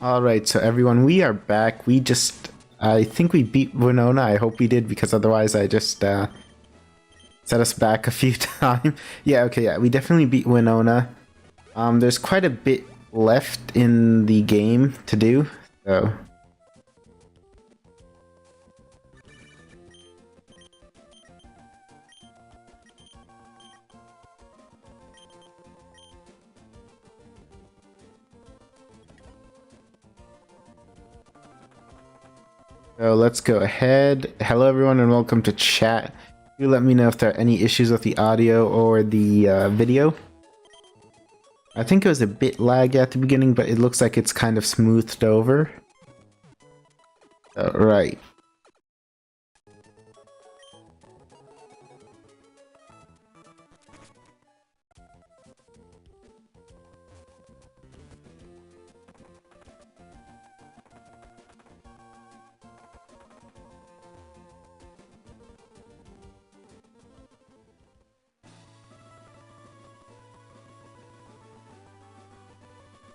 Alright, so everyone, we are back. I think we beat Winona. I hope we did, because otherwise I just set us back a few times. Yeah, okay, yeah, we definitely beat Winona. There's quite a bit left in the game to do, so... So let's go ahead. Hello everyone and welcome to chat. Do let me know if there are any issues with the audio or the video. I think it was a bit laggy at the beginning, but it looks like it's kind of smoothed over. Right.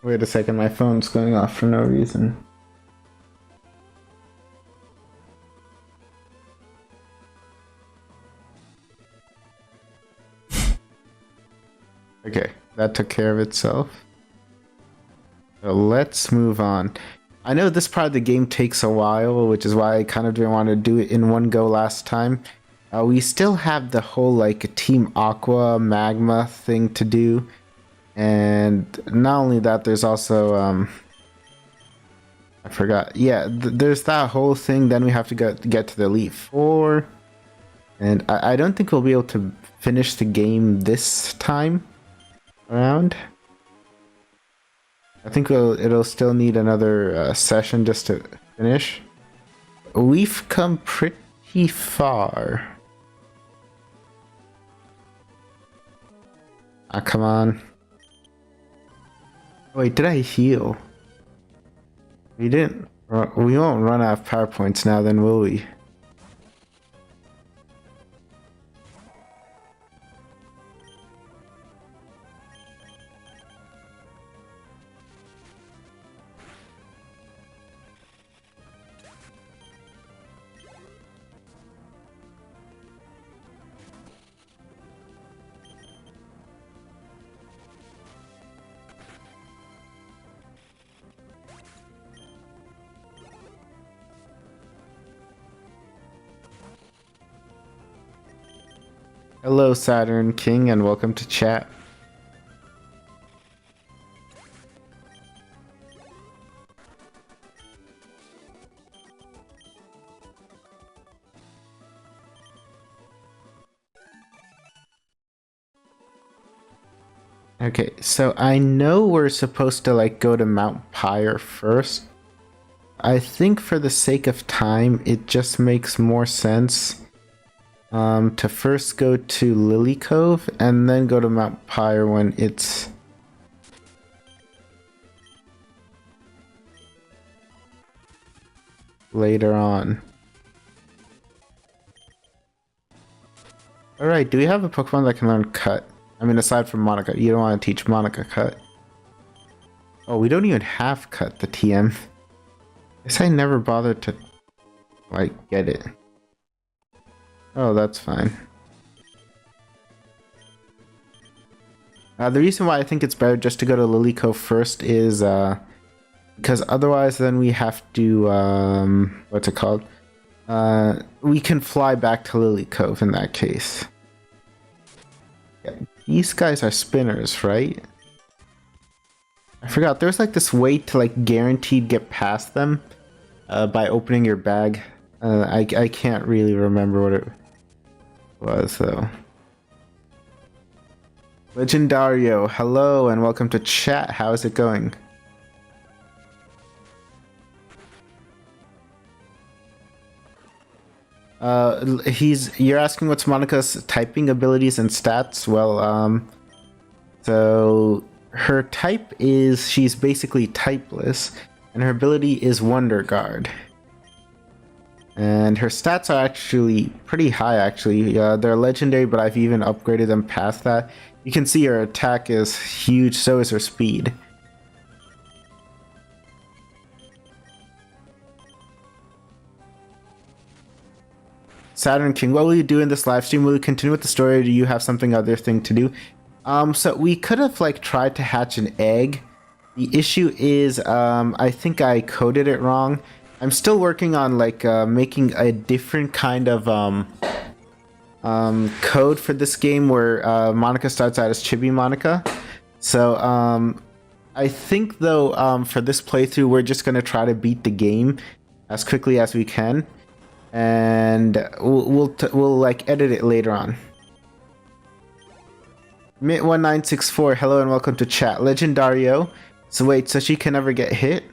Wait a second, my phone's going off for no reason. Okay, that took care of itself. So let's move on. I know this part of the game takes a while, which is why I kind of didn't want to do it in one go last time. We still have the whole like Team Aqua Magma thing to do. And not only that, there's also I forgot. Yeah, there's that whole thing. Then we have to get to the Elite Four, and I don't think we'll be able to finish the game this time around. I think it'll still need another session just to finish. We've come pretty far. Ah, come on. Wait, did I heal? We didn't. We won't run out of power points now, then, will we? Hello, Saturn King, and welcome to chat. Okay, so I know we're supposed to like go to Mount Pyre first. I think for the sake of time, it just makes more sense to first go to Lily Cove and then go to Mount Pyre when it's later on. Alright, do we have a Pokemon that can learn Cut? I mean, aside from Monika, you don't want to teach Monika Cut. Oh, we don't even have Cut, the TM. Guess I never bothered to, like, get it. Oh, that's fine. The reason why I think it's better just to go to Lily Cove first is because otherwise then we have to, what's it called? We can fly back to Lily Cove in that case. Yeah, these guys are spinners, right? I forgot, there's like this way to like guaranteed get past them by opening your bag. I can't really remember what it was though. Legendario, hello and welcome to chat. How is it going? You're asking what's Monika's typing abilities and stats? Well, so her type is, she's basically typeless, and her ability is Wonder Guard. And her stats are actually pretty high, actually. They're legendary, but I've even upgraded them past that. You can see her attack is huge, so is her speed. Saturn King, what will you do in this live stream? Will you continue with the story, or do you have something other thing to do? So we could have like tried to hatch an egg. The issue is, I think I coded it wrong. I'm still working on like making a different kind of code for this game where Monika starts out as Chibi Monika. So I think though for this playthrough we're just gonna try to beat the game as quickly as we can, and we'll like edit it later on. Mint1964, hello and welcome to chat. Legendario. So wait, so she can never get hit?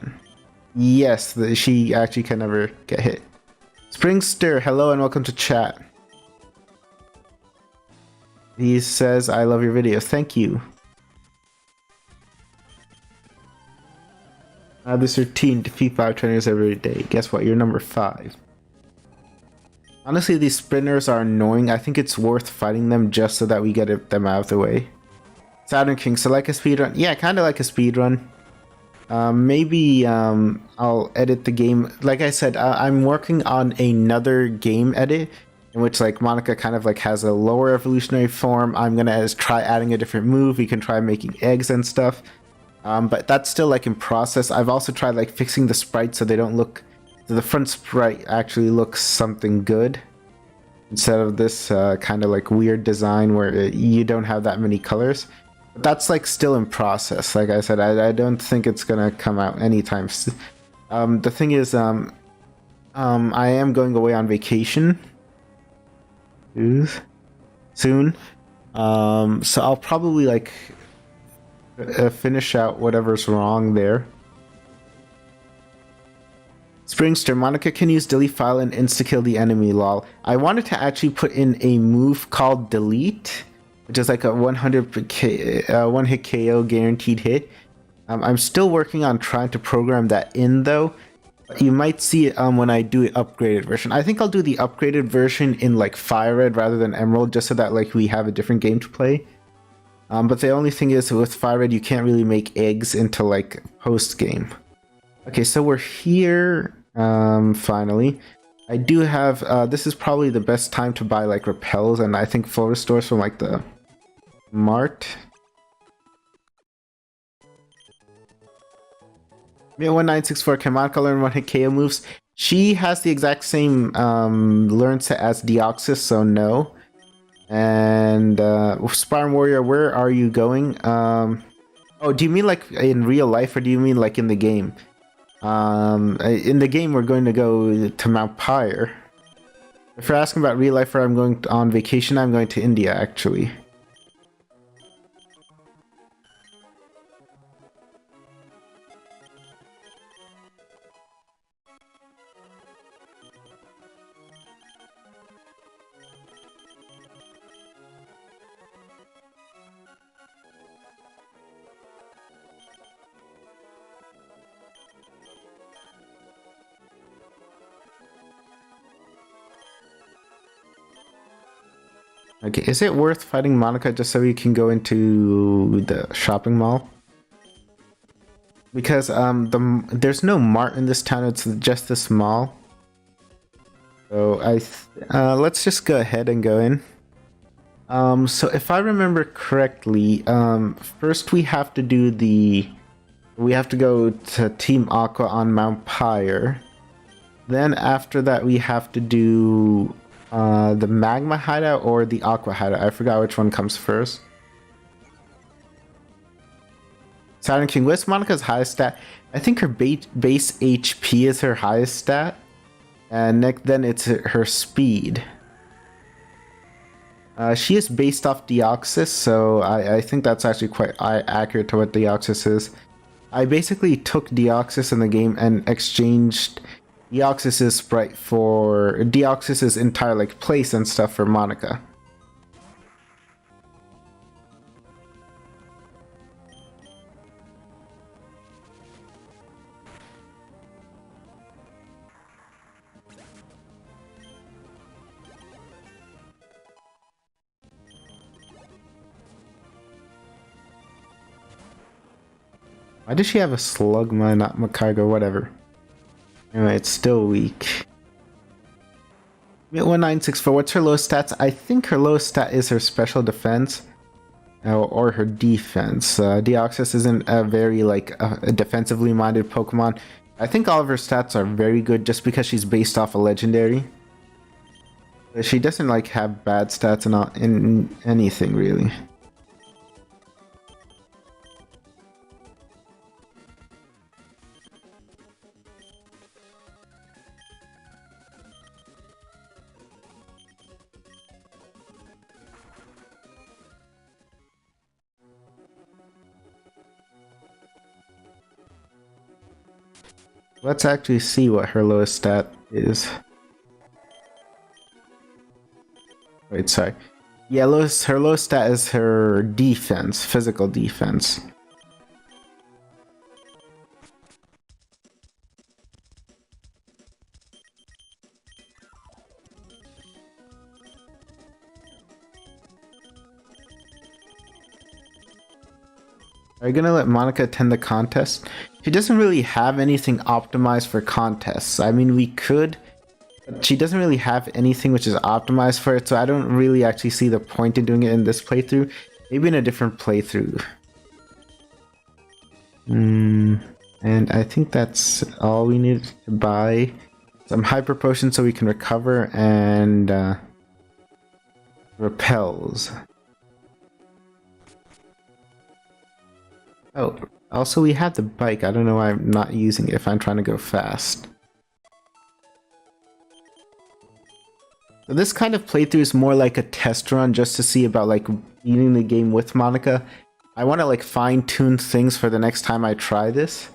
Yes, she actually can never get hit. Springster, hello and welcome to chat. He says, I love your videos. Thank you. This routine, defeat 5 trainers every day. Guess what? You're number 5. Honestly, these sprinters are annoying. I think it's worth fighting them just so that we get them out of the way. Saturn King, so like a speedrun? Yeah, kind of like a speedrun. Maybe I'll edit the game. Like I said, I'm working on another game edit in which like Monika kind of like has a lower evolutionary form. I'm gonna try adding a different move. We can try making eggs and stuff. But that's still like in process. I've also tried like fixing the sprites so they don't look... So the front sprite actually looks something good instead of this kind of like weird design where you don't have that many colors. But that's like still in process. Like I said, I don't think it's gonna come out anytime soon. The thing is, I am going away on vacation soon. So I'll probably like finish out whatever's wrong there. Springster, Monika can use delete file and insta-kill the enemy, lol. I wanted to actually put in a move called delete, which is like a 1-hit KO guaranteed hit. I'm still working on trying to program that in though. You might see it when I do an upgraded version. I think I'll do the upgraded version in like Fire Red rather than Emerald, just so that like we have a different game to play. But the only thing is with Fire Red you can't really make eggs into like post game. Okay, so we're here. Finally, I do have this is probably the best time to buy like repels, and I think full restores from like the mart. Mint1964, can Monika learn 1-hit KO moves? She has the exact same learn set as Deoxys, so no. And Spartan Warrior, where are you going? Oh, do you mean like in real life, or do you mean like in the game? In the game we're going to go to Mount Pyre. If you're asking about real life where I'm going on vacation, I'm going to India actually. Okay, is it worth fighting Monika just so we can go into the shopping mall? Because there's no mart in this town, it's just this mall. So let's just go ahead and go in. So if I remember correctly, first we have to do we have to go to Team Aqua on Mount Pyre. Then after that we have to do the Magma hideout or the Aqua hideout. I forgot which one comes first. Saturn King, what's Monika's highest stat? I think her base HP is her highest stat, and then it's her speed. She is based off Deoxys, so I think that's actually quite accurate to what Deoxys is. I basically took Deoxys in the game and exchanged Deoxys's sprite for Deoxys's entire like place and stuff for Monika. Why does she have a Slugma, not Macargo, whatever? Anyway, it's still weak. 1964. What's her lowest stats? I think her lowest stat is her special defense or her defense. Deoxys isn't a very like a defensively minded Pokemon. I think all of her stats are very good just because she's based off a legendary. But she doesn't like have bad stats in anything really. Let's actually see what her lowest stat is. Wait, sorry. Yeah, her lowest stat is her defense, physical defense. Are you gonna let Monika attend the contest? She doesn't really have anything optimized for contests. I mean, we could, but she doesn't really have anything which is optimized for it, so I don't really actually see the point in doing it in this playthrough. Maybe in a different playthrough. And I think that's all we need to buy. Some hyper potions so we can recover and repels. Oh, also we have the bike. I don't know why I'm not using it if I'm trying to go fast. So this kind of playthrough is more like a test run just to see about like beating the game with Monika. I want to like fine-tune things for the next time I try this.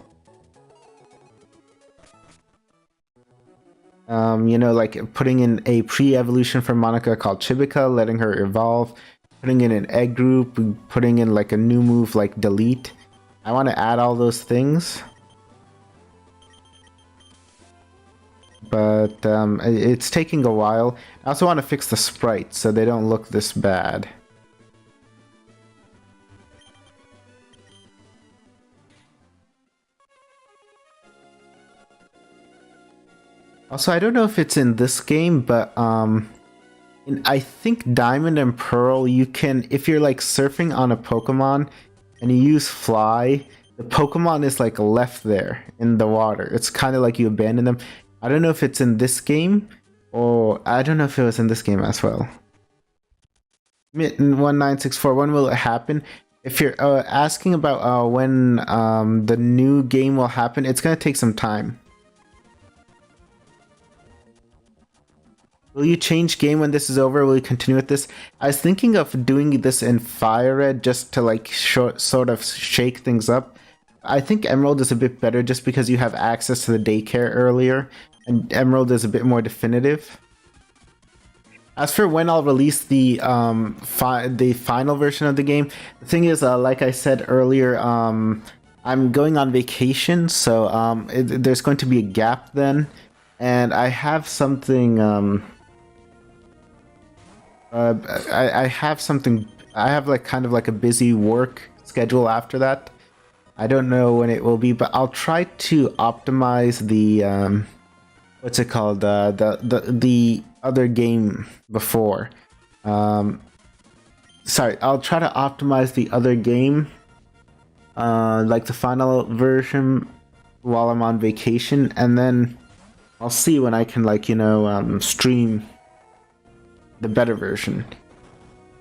You know, like putting in a pre-evolution for Monika called Chibica, letting her evolve, putting in an egg group, putting in like a new move like delete. I want to add all those things. But it's taking a while. I also want to fix the sprites so they don't look this bad. Also, I don't know if it's in this game, but I think Diamond and Pearl, you can, if you're like surfing on a Pokemon and you use Fly, the Pokemon is like left there in the water. It's kind of like you abandon them. I don't know if it's in this game, or I don't know if it was in this game as well. 1964, when will it happen? If you're asking about when the new game will happen, it's going to take some time. Will you change game when this is over? Will you continue with this? I was thinking of doing this in Fire Red just to like sort of shake things up. I think Emerald is a bit better just because you have access to the daycare earlier, and Emerald is a bit more definitive. As for when I'll release the final version of the game, the thing is, like I said earlier, I'm going on vacation, so there's going to be a gap then, and I have something. I have something. I have like kind of like a busy work schedule after that. I don't know when it will be, but I'll try to optimize the what's it called? The other game before. Sorry, I'll try to optimize the other game, like the final version, while I'm on vacation, and then I'll see when I can like stream the better version.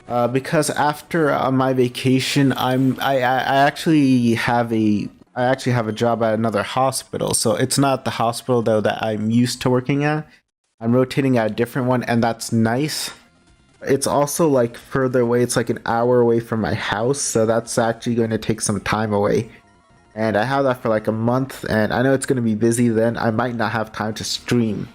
Because after my vacation, I actually have a job at another hospital. So it's not the hospital though that I'm used to working at. I'm rotating at a different one, and that's nice. It's also like further away. It's like an hour away from my house, so that's actually going to take some time away. And I have that for like a month, and I know it's going to be busy then. I might not have time to stream.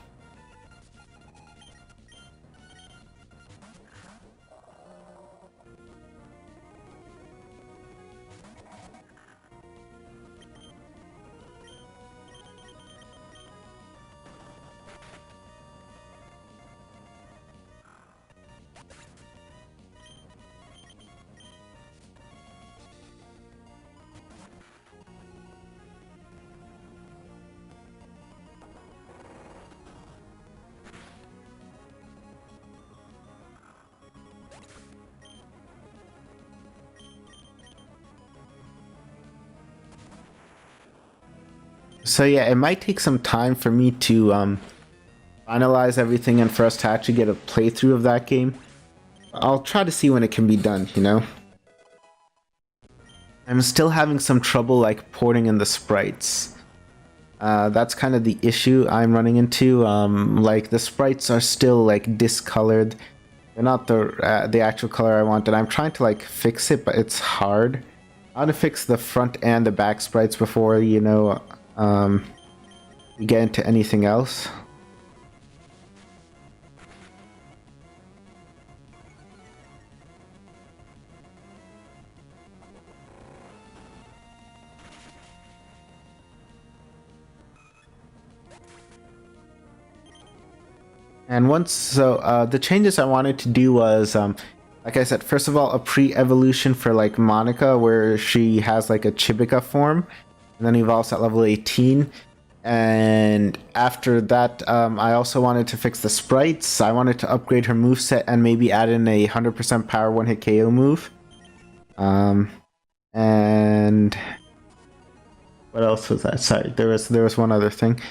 So yeah, it might take some time for me to finalize everything and for us to actually get a playthrough of that game. I'll try to see when it can be done, you know? I'm still having some trouble like porting in the sprites. That's kind of the issue I'm running into. Like the sprites are still like discolored. They're not the actual color I wanted. I'm trying to like fix it, but it's hard. I want to fix the front and the back sprites before, you know, we get into anything else. And the changes I wanted to do was, like I said, first of all, a pre-evolution for like Monika, where she has like a Chibica form, and then evolves at level 18. And after that, I also wanted to fix the sprites. I wanted to upgrade her moveset and maybe add in a 100% power one-hit KO move. And what else was that? Sorry, there was one other thing.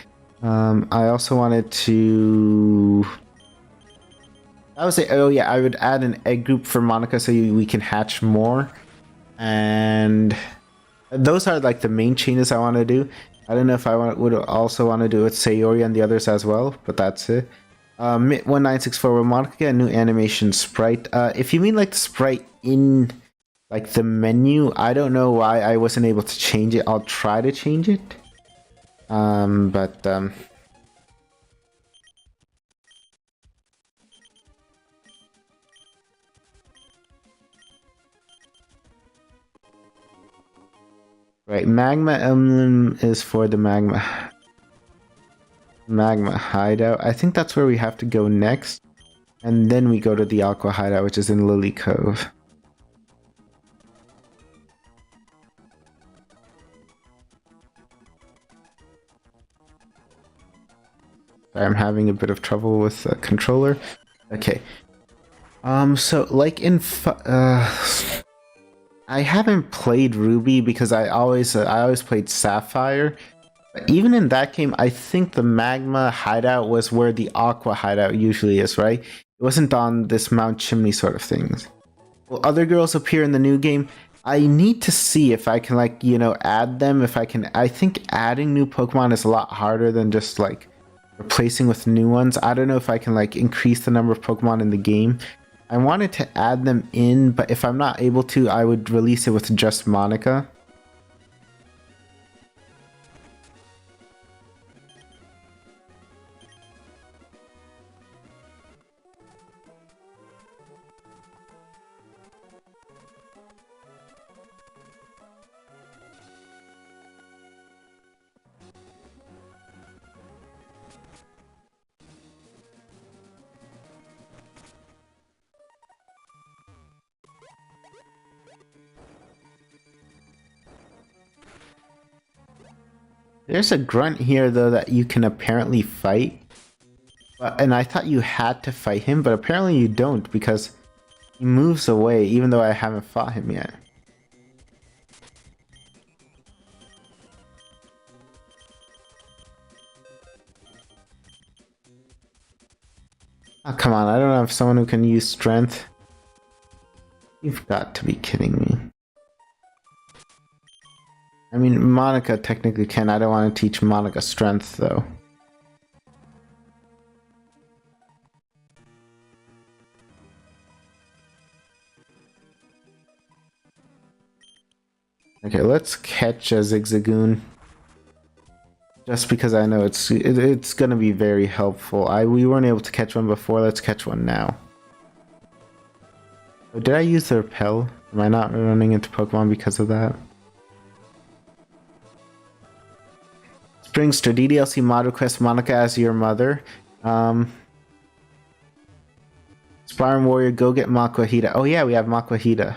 I also wanted to. I would say, oh yeah, I would add an egg group for Monika so we can hatch more, and those are like the main changes I want to do. I don't know if would also want to do it with Sayori and the others as well, but that's it. MIT 1964 will Monika get a new animation sprite. If you mean like the sprite in like the menu, I don't know why I wasn't able to change it. I'll try to change it. Right, magma emblem is for the magma hideout. I think that's where we have to go next, and then we go to the aqua hideout, which is in Lily Cove. Sorry, I'm having a bit of trouble with the controller. Okay. So like in I haven't played Ruby because I always played Sapphire. But even in that game, I think the magma hideout was where the aqua hideout usually is, right? It wasn't on this Mount Chimney sort of things. Will other girls appear in the new game? I need to see if I can, like, you know, add them. If I can, I think adding new Pokemon is a lot harder than just like replacing with new ones. I don't know if I can like increase the number of Pokemon in the game. I wanted to add them in, but if I'm not able to, I would release it with just Monika. There's a grunt here though that you can apparently fight. And I thought you had to fight him, but apparently you don't because he moves away even though I haven't fought him yet. Oh, come on, I don't have someone who can use strength. You've got to be kidding me. I mean, Monika technically can. I don't want to teach Monika strength, though. Okay, let's catch a Zigzagoon. Just because I know it's gonna be very helpful. We weren't able to catch one before. Let's catch one now. Oh, did I use the repel? Am I not running into Pokemon because of that? Springster DDLC mod request Monika as your mother. Sparring Warrior, go get Maquahita. Oh yeah, we have Maquahita.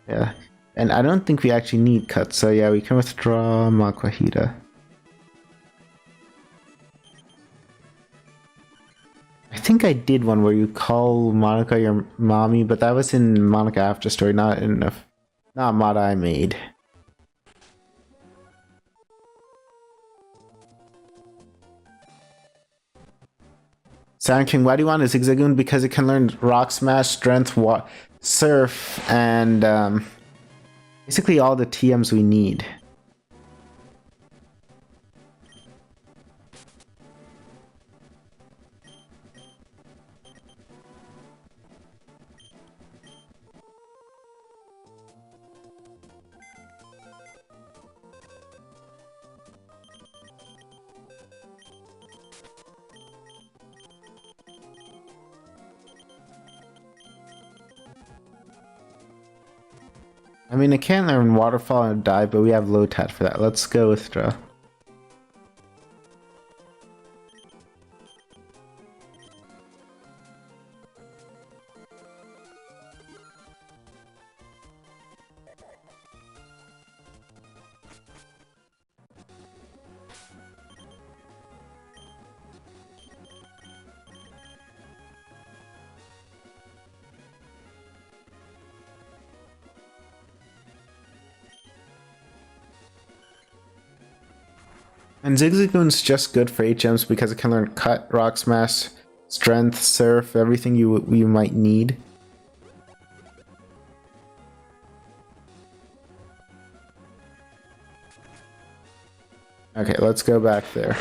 Yeah. And I don't think we actually need cuts, so yeah, we can withdraw Maquahita. I think I did one where you call Monika your mommy, but that was in Monika After Story, not mod I made. Saturn King, why do you want a Zigzagoon? Because it can learn Rock Smash, Strength, Surf, and basically all the TMs we need. I mean, it can learn Waterfall and Dive, but we have Lotat for that. Let's go withdraw. And Zigzagoon's just good for HMs because it can learn Cut, Rock Smash, Strength, Surf, everything you might need. Okay, let's go back there.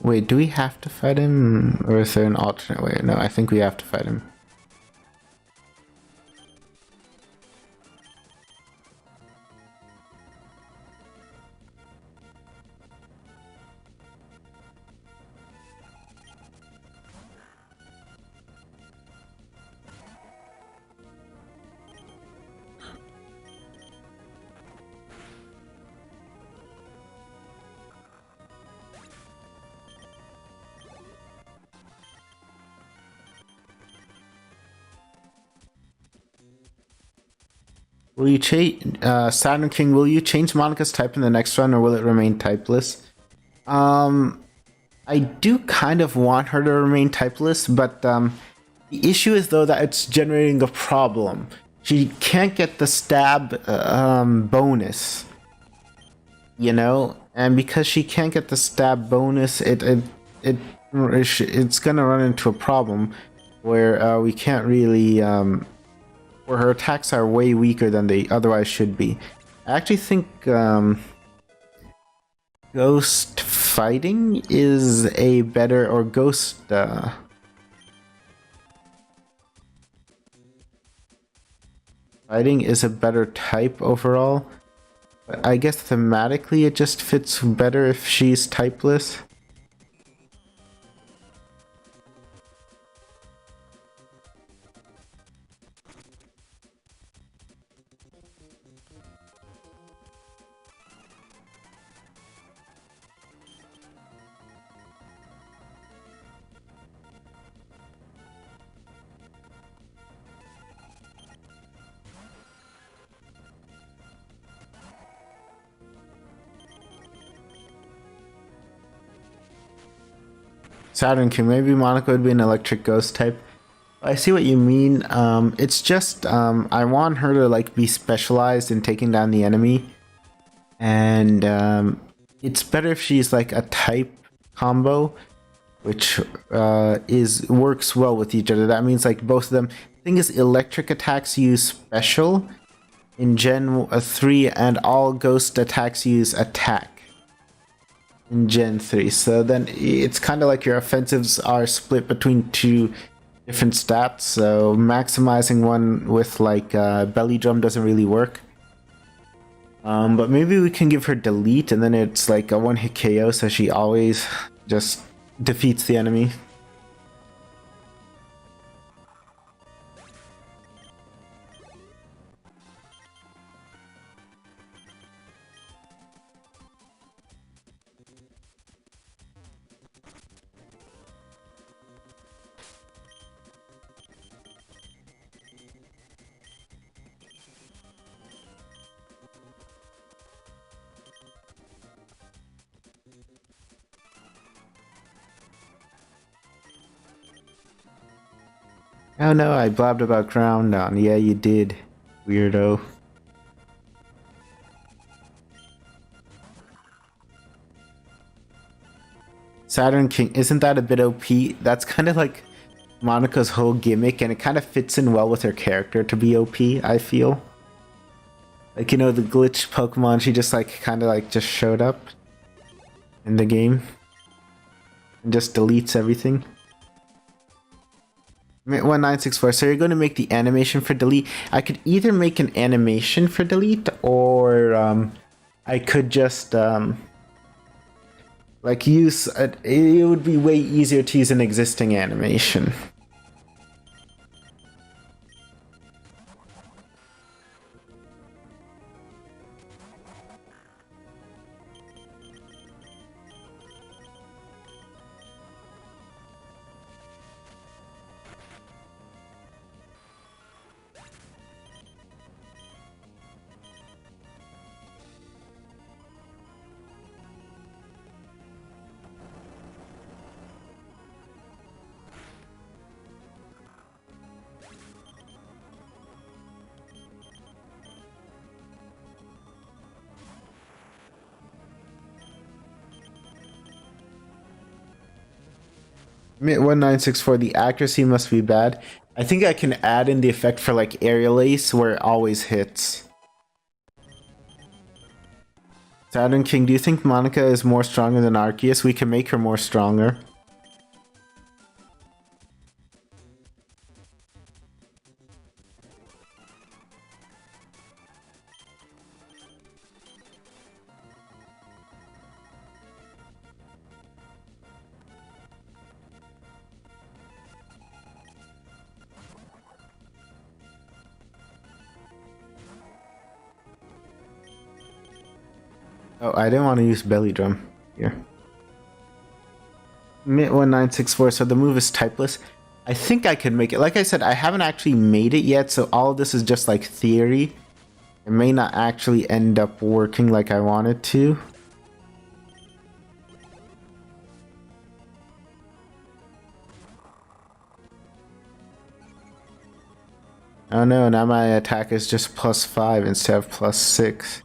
Wait, do we have to fight him? Or is there an alternate way? No, I think we have to fight him. Will you change Saturn King? Will you change Monika's type in the next run, or will it remain typeless? I do kind of want her to remain typeless, but the issue is though that it's generating a problem. She can't get the stab bonus, you know, and because she can't get the stab bonus, it's gonna run into a problem where we can't really where her attacks are way weaker than they otherwise should be. I actually think Ghost Fighting is a better, or Ghost Fighting is a better type overall. But I guess thematically it just fits better if she's typeless. Saturn King, maybe Monika would be an electric ghost type. I see what you mean. It's just I want her to like be specialized in taking down the enemy, and it's better if she's like a type combo, which is works well with each other. That means like both of them. Thing is, electric attacks use special in Gen 3, and all ghost attacks use attack in Gen 3. So then it's kind of like your offensives are split between two different stats. So maximizing one with like belly drum doesn't really work. But maybe we can give her delete, and then it's like a one-hit KO, so she always just defeats the enemy. Oh no, I blabbed about ground down. Yeah, you did, weirdo. Saturn King, isn't that a bit OP? That's kind of like Monika's whole gimmick, and it kind of fits in well with her character to be OP, I feel. Like, you know, the glitch Pokemon, she just like kind of like just showed up in the game and just deletes everything. 1964. So you're going to make the animation for delete. I could either make an animation for delete, or I could just like use it would be way easier to use an existing animation. Mint 1964, the accuracy must be bad. I think I can add in the effect for like aerial ace where it always hits. Saturn King, do you think Monika is more stronger than Arceus? We can make her more stronger. Oh, I didn't want to use belly drum here. Mint 1964, so the move is typeless. I think I could make it. Like I said, I haven't actually made it yet, so all of this is just like theory. It may not actually end up working like I want it to. Oh no, now my attack is just +5 instead of +6.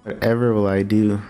Whatever will I do?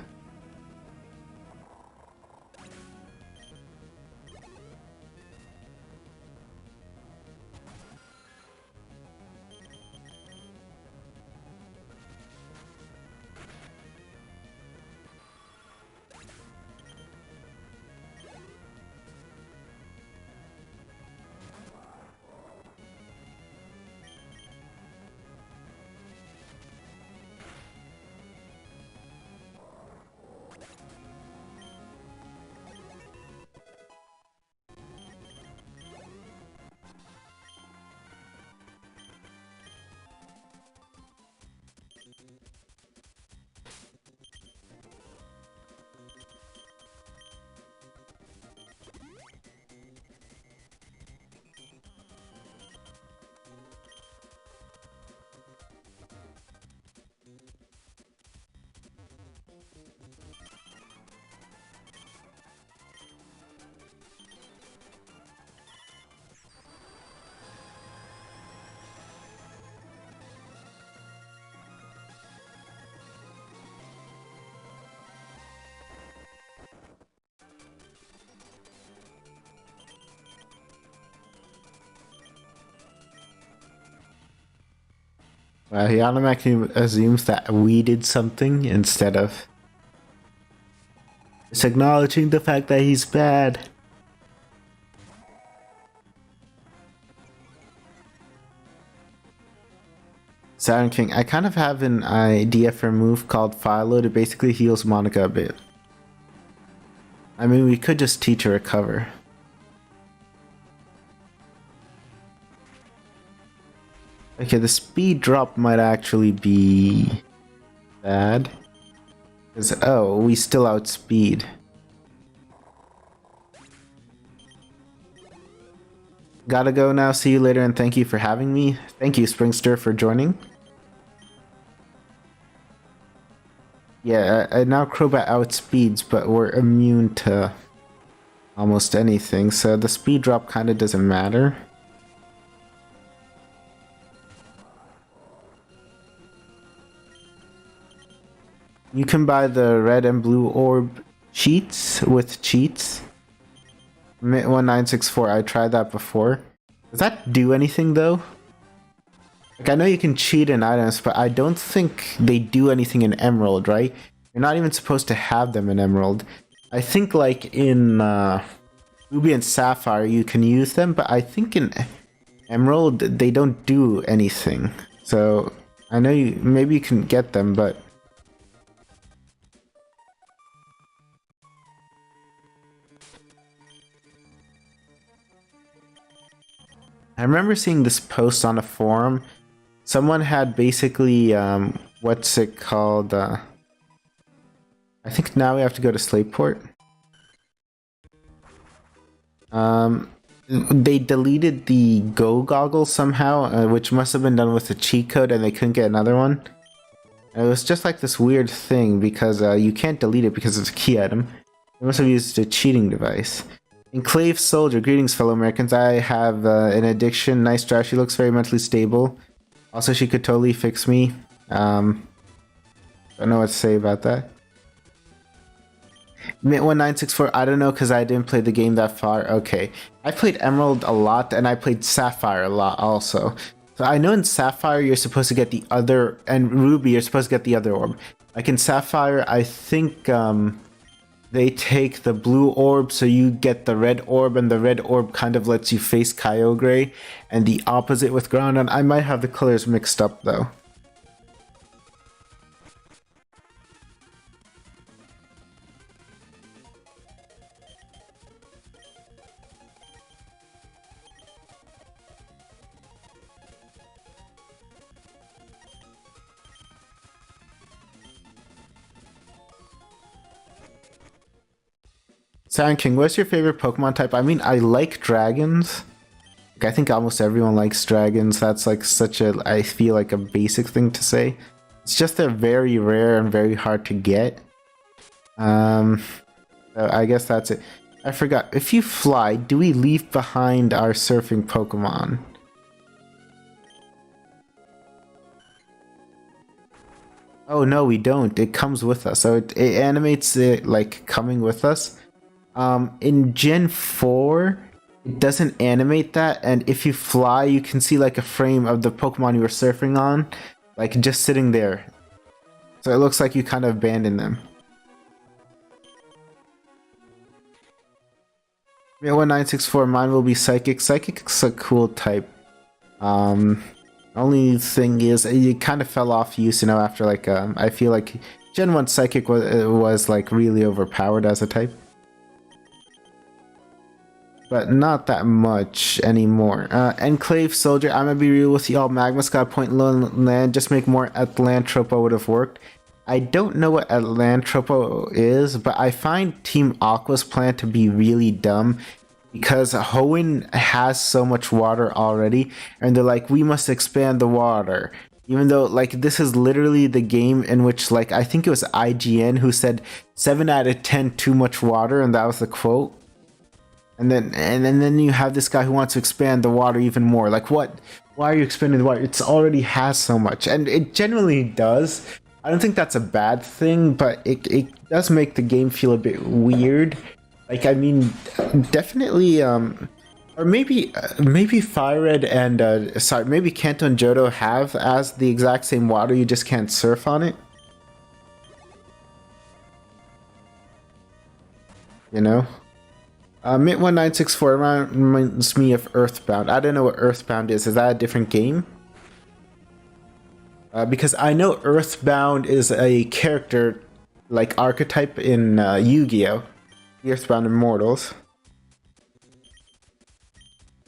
He automatically assumes that we did something instead of just acknowledging the fact that he's bad. Saturn King, I kind of have an idea for a move called Philo to basically heals Monika a bit. I mean, we could just teach her recover. Okay, the speed drop might actually be bad. Because, oh, we still outspeed. Gotta go now, see you later, and thank you for having me. Thank you, Springster, for joining. Yeah, now Crobat outspeeds, but we're immune to almost anything, so the speed drop kind of doesn't matter. You can buy the red and blue orb cheats with cheats. 1964, I tried that before. Does that do anything though? Like, I know you can cheat in items, but I don't think they do anything in Emerald, right? You're not even supposed to have them in Emerald. I think like in Ruby and Sapphire you can use them, but I think in Emerald they don't do anything. So I know maybe you can get them, but I remember seeing this post on a forum. Someone had basically, what's it called? I think now we have to go to Slateport. They deleted the Go goggles somehow, which must have been done with a cheat code, and they couldn't get another one. And it was just like this weird thing because you can't delete it because it's a key item. They must have used a cheating device. Enclave Soldier, greetings fellow Americans. I have an addiction. Nice dress. She looks very mentally stable. Also, she could totally fix me. Don't know what to say about that. Mint1964, I don't know because I didn't play the game that far. Okay. I played Emerald a lot and I played Sapphire a lot also. So I know in Sapphire you're supposed to get the other, and Ruby you're supposed to get the other orb. Like in Sapphire, I think they take the blue orb, so you get the red orb, and the red orb kind of lets you face Kyogre, and the opposite with Groudon. I might have the colors mixed up though. Sand King, what's your favorite Pokemon type? I mean, I like dragons. Like, I think almost everyone likes dragons. That's like such a, I feel like a basic thing to say. It's just they're very rare and very hard to get. So I guess that's it. I forgot. If you fly, do we leave behind our surfing Pokemon? Oh no, we don't. It comes with us. So it animates it like coming with us. In Gen 4, it doesn't animate that, and if you fly, you can see like a frame of the Pokemon you were surfing on, like just sitting there. So it looks like you kind of abandoned them. 1964, mine will be Psychic. Psychic's a cool type. Only thing is, it kind of fell off use, you know, after like, I feel like Gen 1 Psychic was like really overpowered as a type. But not that much anymore. Enclave Soldier, I'm gonna be real with y'all. Magma's got point low land. Just make more Atlantropo would have worked. I don't know what Atlantropo is, but I find Team Aqua's plan to be really dumb because Hoenn has so much water already, and they're like, we must expand the water. Even though, like, this is literally the game in which, like, I think it was IGN who said 7 out of 10 too much water, and that was the quote. And then you have this guy who wants to expand the water even more. Like, what? Why are you expanding the water? It already has so much, and it generally does. I don't think that's a bad thing, but it does make the game feel a bit weird. Like, I mean, definitely, Or maybe Fire Red and sorry, maybe Kanto and Johto have as the exact same water. You just can't surf on it. You know. Mint 1964 reminds me of Earthbound. I don't know what Earthbound is. Is that a different game? Because I know Earthbound is a character like archetype in Yu-Gi-Oh! The Earthbound Immortals.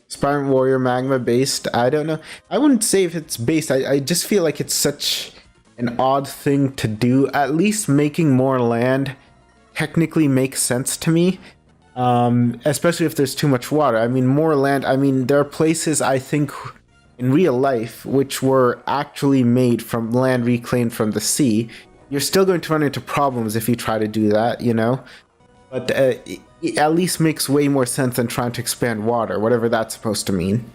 Spirant Warrior Magma based. I don't know. I wouldn't say if it's based. I just feel like it's such an odd thing to do. At least making more land technically makes sense to me. Especially if there's too much water. I mean, more land. I mean, there are places I think in real life which were actually made from land reclaimed from the sea. You're still going to run into problems if you try to do that, you know? But it at least makes way more sense than trying to expand water, whatever that's supposed to mean.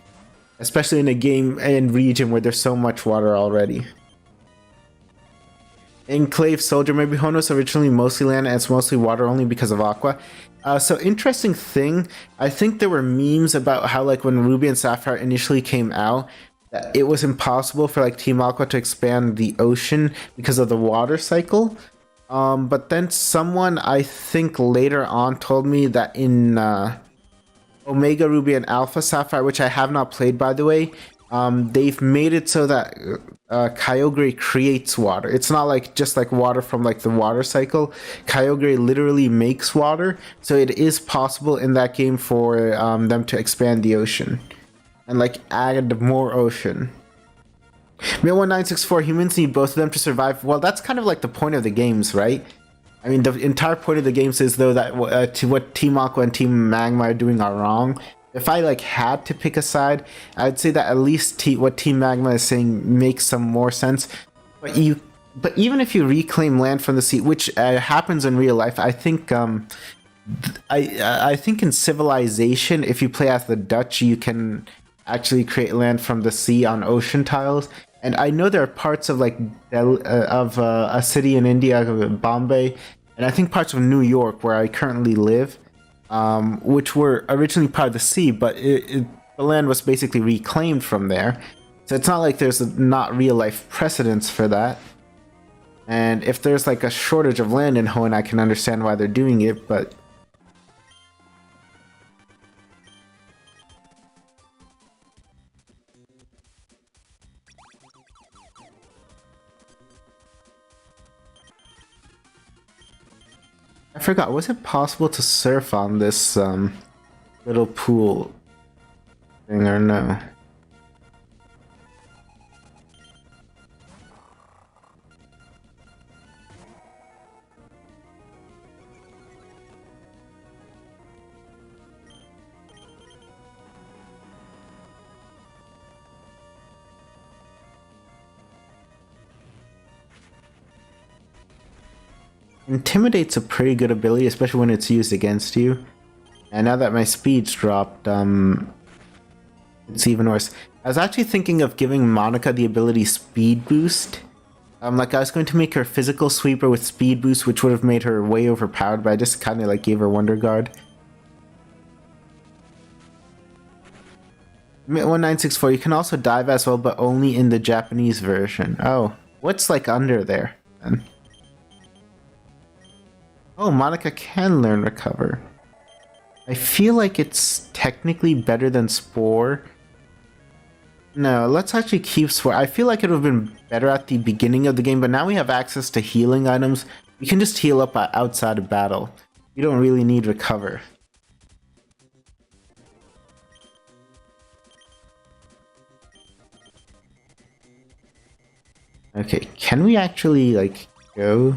Especially in a game and region where there's so much water already. Enclave Soldier, maybe Honos originally mostly land and it's mostly water only because of Aqua. So interesting thing, I think there were memes about how like when Ruby and Sapphire initially came out, that it was impossible for like Team Aqua to expand the ocean because of the water cycle. But then someone, I think later on, told me that in Omega Ruby and Alpha Sapphire, which I have not played by the way, they've made it so that Kyogre creates water. It's not like just like water from like the water cycle. Kyogre literally makes water, so it is possible in that game for them to expand the ocean and like add more ocean. Mill 1964, humans need both of them to survive. Well, that's kind of like the point of the games, right? I mean, the entire point of the games is though that what Team Aqua and Team Magma are doing are wrong. If I like had to pick a side, I'd say that at least what Team Magma is saying makes some more sense. But even if you reclaim land from the sea, which happens in real life, I think I think in Civilization, if you play as the Dutch, you can actually create land from the sea on ocean tiles. And I know there are parts of like a city in India, Bombay, and I think parts of New York where I currently live. Which were originally part of the sea, but the land was basically reclaimed from there. So it's not like there's not real life precedence for that. And if there's like a shortage of land in Hoenn, I can understand why they're doing it, but... I forgot, was it possible to surf on this little pool thing or no? Intimidate's a pretty good ability, especially when it's used against you. And now that my speed's dropped, it's even worse. I was actually thinking of giving Monika the ability Speed Boost. Like I was going to make her Physical Sweeper with Speed Boost, which would have made her way overpowered, but I just kind of like gave her Wonder Guard. 1964, you can also dive as well, but only in the Japanese version. Oh, what's like under there then? Oh, Monika can learn Recover. I feel like it's technically better than Spore. No, let's actually keep Spore. I feel like it would have been better at the beginning of the game, but now we have access to healing items. We can just heal up outside of battle. You don't really need Recover. Okay, can we actually, like, go?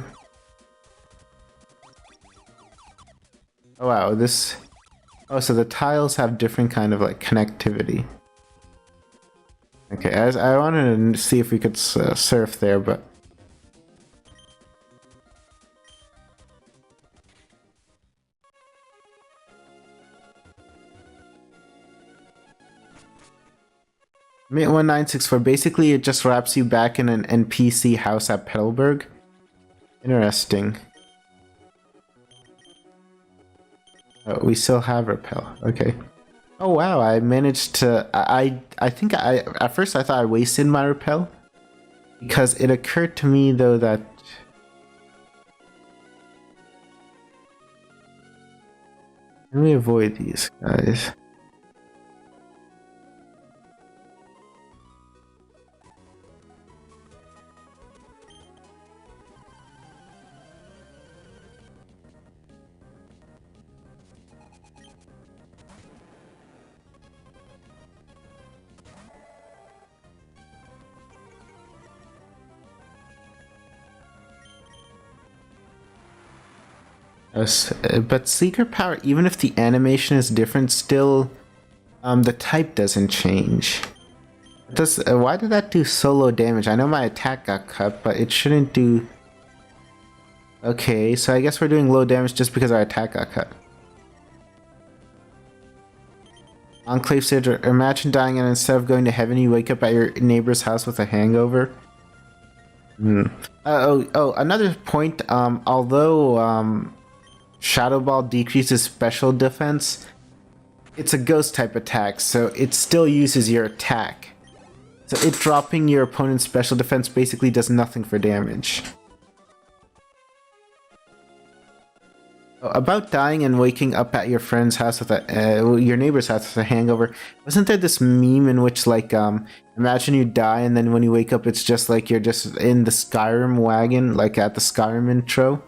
Oh wow, this... Oh, so the tiles have different kind of, like, connectivity. Okay, I wanted to see if we could surf there, but... Mint 1964, basically it just wraps you back in an NPC house at Petalburg. Interesting. Oh, we still have Repel, okay. Oh wow, I managed to. I think I at first I thought I wasted my repel because it occurred to me though that let me avoid these guys. But Seeker Power, even if the animation is different, still the type doesn't change. Does why did that do solo damage? I know my attack got cut, but it shouldn't do. Okay, so I guess we're doing low damage just because our attack got cut. Enclave Sage, imagine dying and instead of going to heaven, you wake up at your neighbor's house with a hangover. Another point. Although Shadow Ball decreases special defense, it's a ghost type attack, so it still uses your attack. So it dropping your opponent's special defense basically does nothing for damage. About dying and waking up at your friend's house with your neighbor's house with a hangover. Wasn't there this meme in which like imagine you die and then when you wake up it's just like you're just in the Skyrim wagon, like at the Skyrim intro?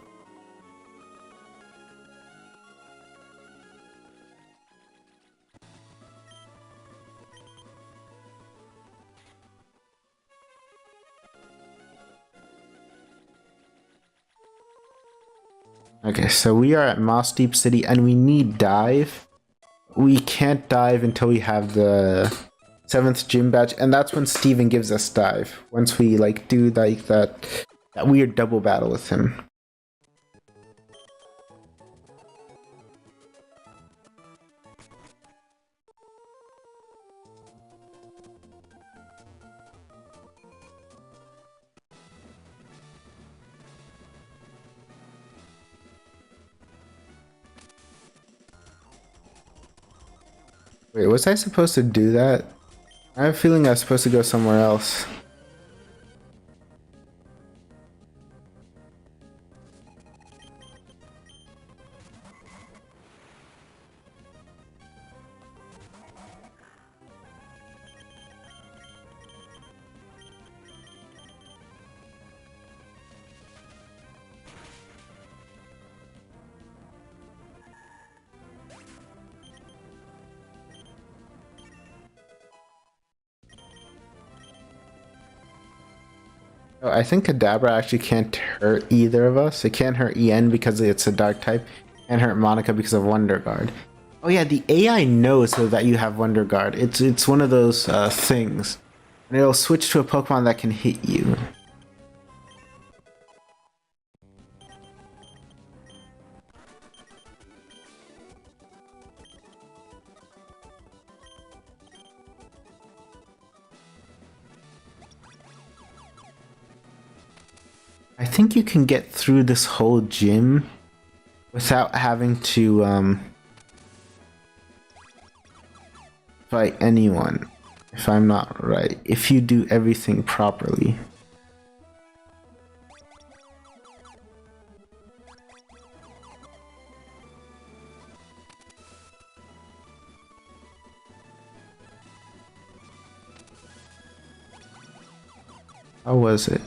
Okay, so we are at Moss Deep City and we need dive. We can't dive until we have the 7th gym badge, and that's when Steven gives us dive. Once we like do like that weird double battle with him. Wait, was I supposed to do that? I have a feeling I was supposed to go somewhere else. Oh, I think Kadabra actually can't hurt either of us. It can't hurt En because it's a dark type, and hurt Monika because of Wonder Guard. Oh yeah, the AI knows that you have Wonder Guard. It's one of those things, and it'll switch to a Pokemon that can hit you. I think you can get through this whole gym without having to fight anyone, if I'm not right, if you do everything properly. How was it?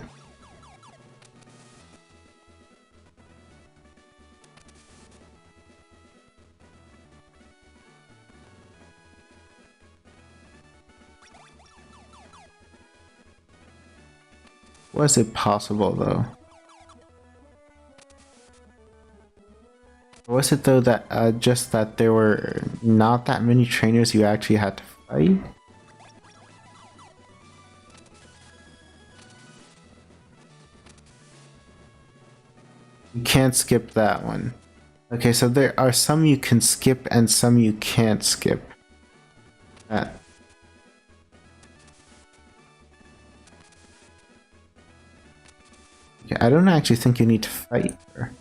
Was it possible though? Was it though that just that there were not that many trainers you actually had to fight? You can't skip that one. Okay, so there are some you can skip and some you can't skip. That. Okay, I don't actually think you need to fight her.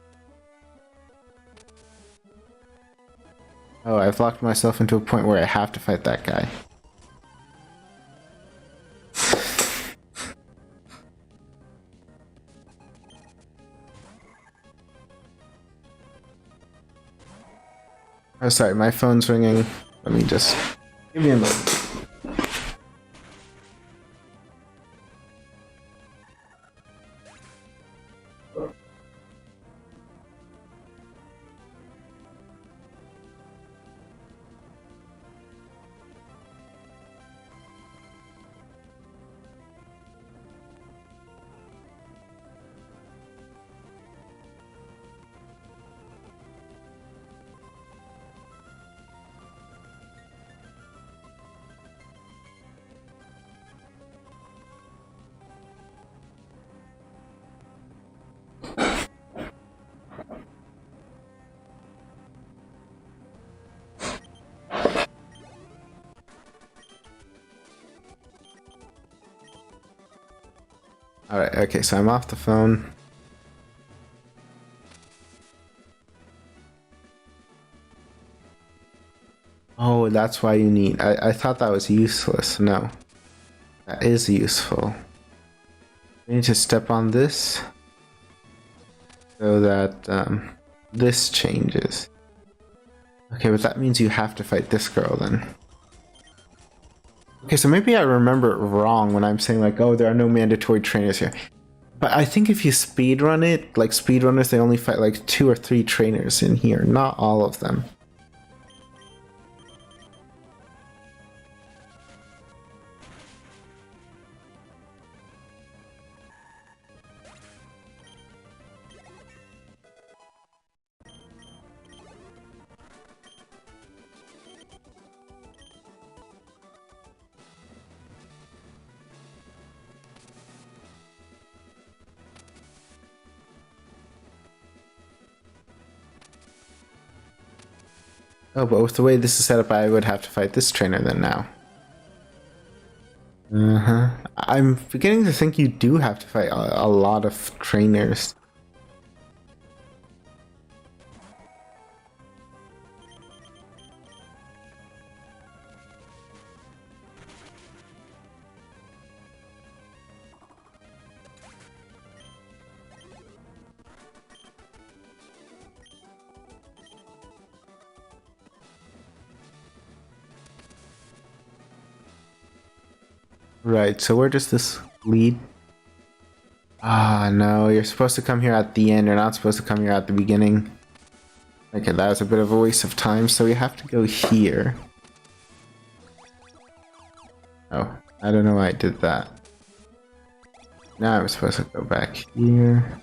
Oh, I've locked myself into a point where I have to fight that guy. Oh, sorry, my phone's ringing. Let me just... Give me a moment. Alright, okay, so I'm off the phone. Oh, that's why you need... I thought that was useless. No. That is useful. You need to step on this so that this changes. Okay, but that means you have to fight this girl then. Okay, so maybe I remember it wrong when I'm saying like, oh, there are no mandatory trainers here. But I think if you speedrun it, like speedrunners, they only fight like 2 or 3 trainers in here, not all of them. Oh, but with the way this is set up, I would have to fight this trainer then now. Uh-huh. I'm beginning to think you do have to fight a lot of trainers. Right, so where does this lead? Ah, no, you're supposed to come here at the end. You're not supposed to come here at the beginning. Okay, that was a bit of a waste of time, so we have to go here. Oh, I don't know why I did that. Now I'm supposed to go back here.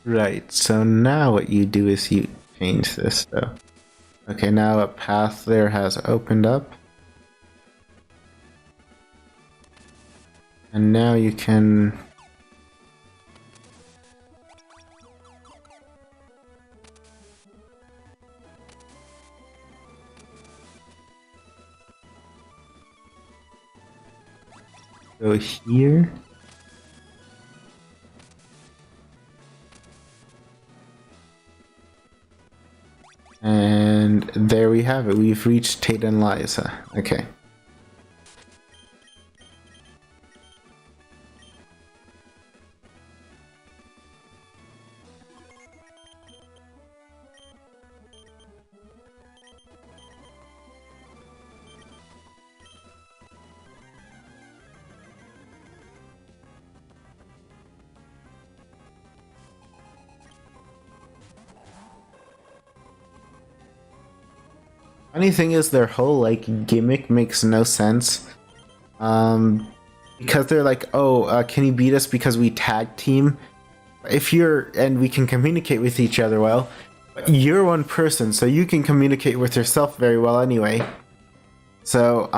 Right, so now what you do is you change this though. Okay, now a path there has opened up. And now you can... go here. And there we have it. We've reached Tate and Liza. Okay. Funny thing is, their whole like gimmick makes no sense. Um, because they're like, oh, can you beat us because we tag team? If you're and we can communicate with each other well, but you're one person, so you can communicate with yourself very well anyway. So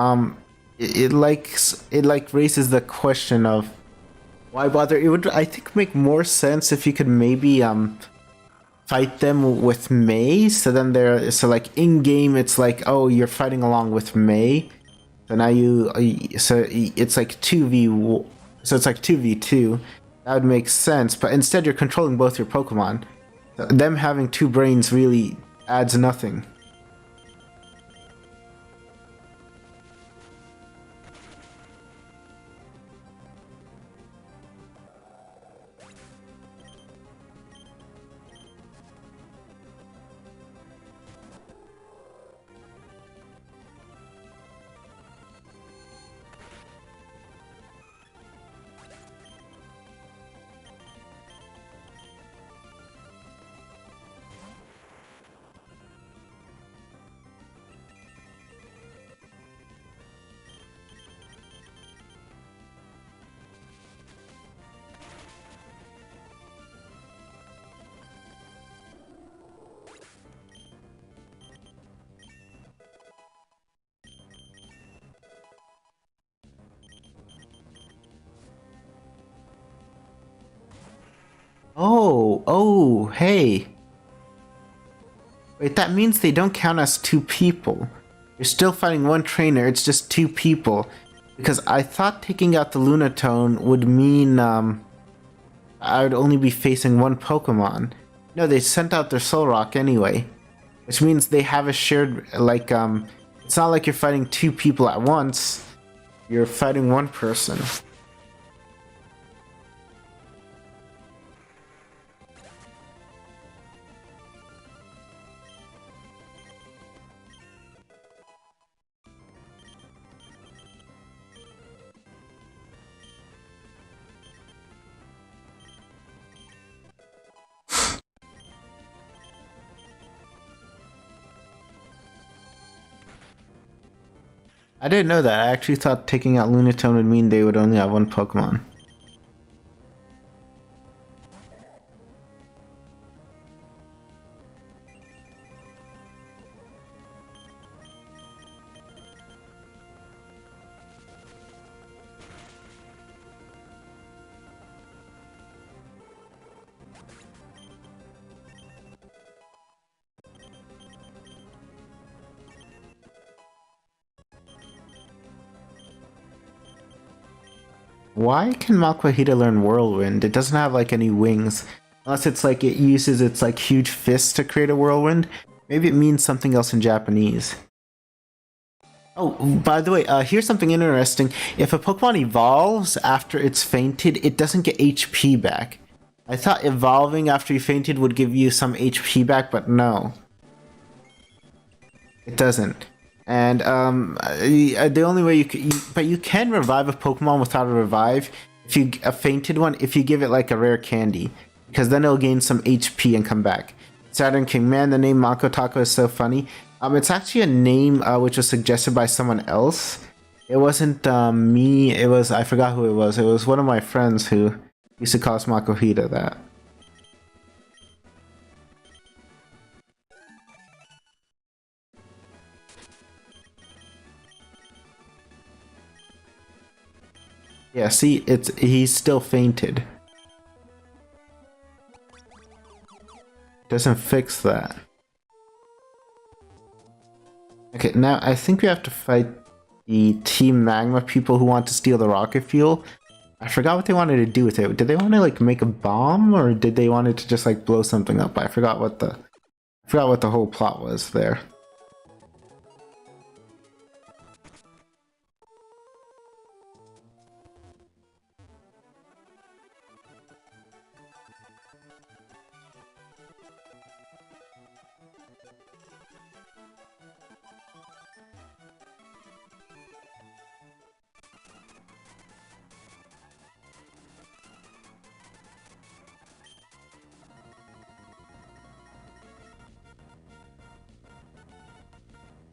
it like raises the question of why bother? It would, I think, make more sense if you could maybe fight them with May. So then so like in game, it's like, oh, you're fighting along with May. So now so it's like 2v, so it's like 2v2. That would make sense, but instead you're controlling both your Pokemon. So them having two brains really adds nothing. Oh, hey. Wait, that means they don't count as two people. You're still fighting one trainer, it's just two people. Because I thought taking out the Lunatone would mean I would only be facing one Pokemon. No, they sent out their Solrock anyway. Which means they have a shared, like, it's not like you're fighting two people at once. You're fighting one person. I didn't know that. I actually thought taking out Lunatone would mean they would only have one Pokemon. Why can Malquahita learn Whirlwind? It doesn't have like any wings. Unless it's like it uses its like huge fists to create a whirlwind. Maybe it means something else in Japanese. Oh, by the way, here's something interesting. If a Pokemon evolves after it's fainted, it doesn't get HP back. I thought evolving after you fainted would give you some HP back, but no. It doesn't. And the only way but you can revive a Pokemon without a revive if you a fainted one if you give it like a rare candy, because then it'll gain some HP and come back. Saturn King, man, the name Mako Taco is so funny. It's actually a name which was suggested by someone else. It wasn't me. It was, I forgot who it was. It was one of my friends who used to call us Makohita that. Yeah, see, he's still fainted. Doesn't fix that. Okay, now I think we have to fight the Team Magma people who want to steal the rocket fuel. I forgot what they wanted to do with it. Did they want to like make a bomb, or did they want it to just like blow something up? I forgot what the whole plot was there.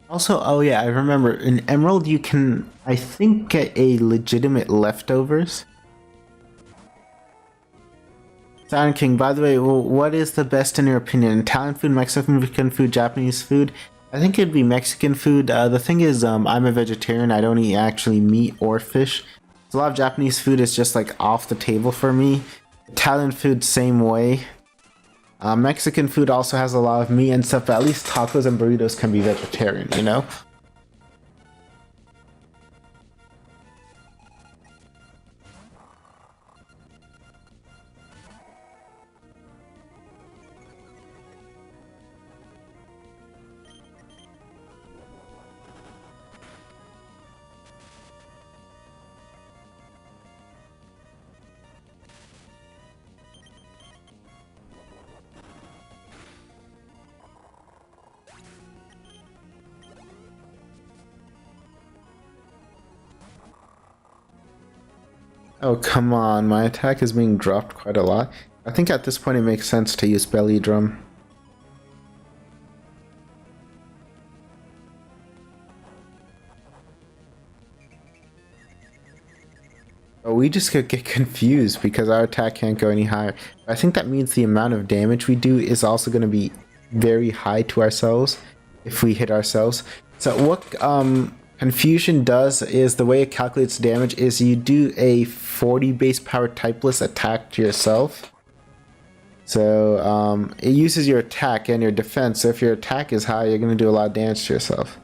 Also, oh yeah, I remember in Emerald you can, I think, get a legitimate leftovers. Sound King, by the way, what is the best in your opinion? Italian food, Mexican food, Japanese food? I think it'd be Mexican food. The thing is, I'm a vegetarian. I don't eat actually meat or fish. So a lot of Japanese food is just like off the table for me. Italian food, same way. Mexican food also has a lot of meat and stuff, but at least tacos and burritos can be vegetarian, you know? Oh, come on. My attack is being dropped quite a lot. I think at this point it makes sense to use belly drum. Oh, we just could get confused because our attack can't go any higher. I think that means the amount of damage we do is also going to be very high to ourselves if we hit ourselves. So what Confusion does is the way it calculates damage is you do a 40 base power typeless attack to yourself. So it uses your attack and your defense. So if your attack is high, you're going to do a lot of damage to yourself.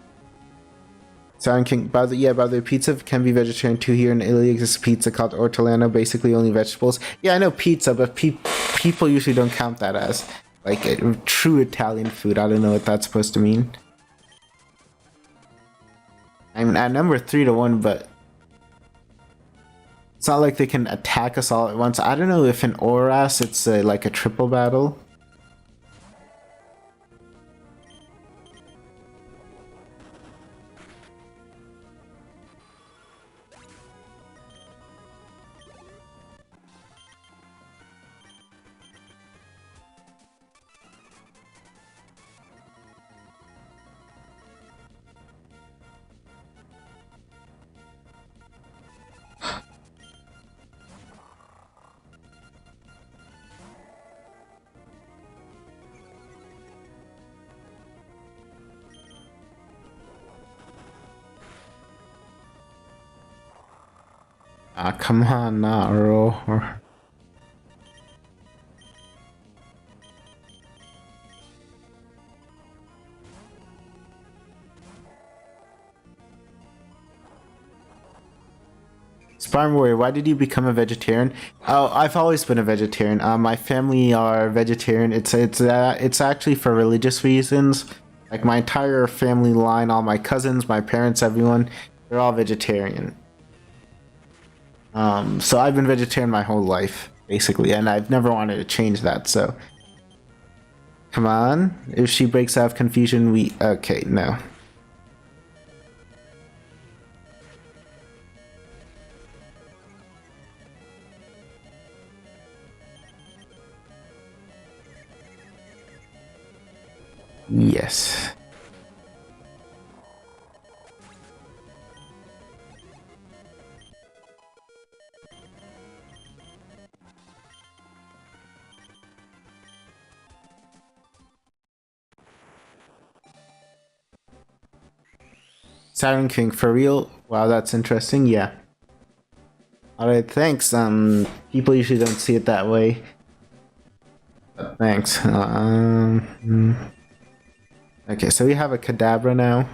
Sound King, by the way, pizza can be vegetarian too. Here in Italy exists pizza called ortolano, basically only vegetables. Yeah, I know pizza, but people usually don't count that as like a true Italian food. I don't know what that's supposed to mean. I'm at number 3-1, but it's not like they can attack us all at once. I don't know if in Oras it's like a triple battle. Ah, come on, Naro. Sparm Warrior, why did you become a vegetarian? Oh, I've always been a vegetarian. My family are vegetarian. It's actually for religious reasons. Like my entire family line, all my cousins, my parents, everyone, they're all vegetarian. So I've been vegetarian my whole life, basically, and I've never wanted to change that. So, come on, if she breaks out of confusion, we okay, no. Yes. Siren King, for real? Wow, that's interesting. Yeah. Alright, thanks. People usually don't see it that way. But thanks. Okay, so we have a Kadabra now.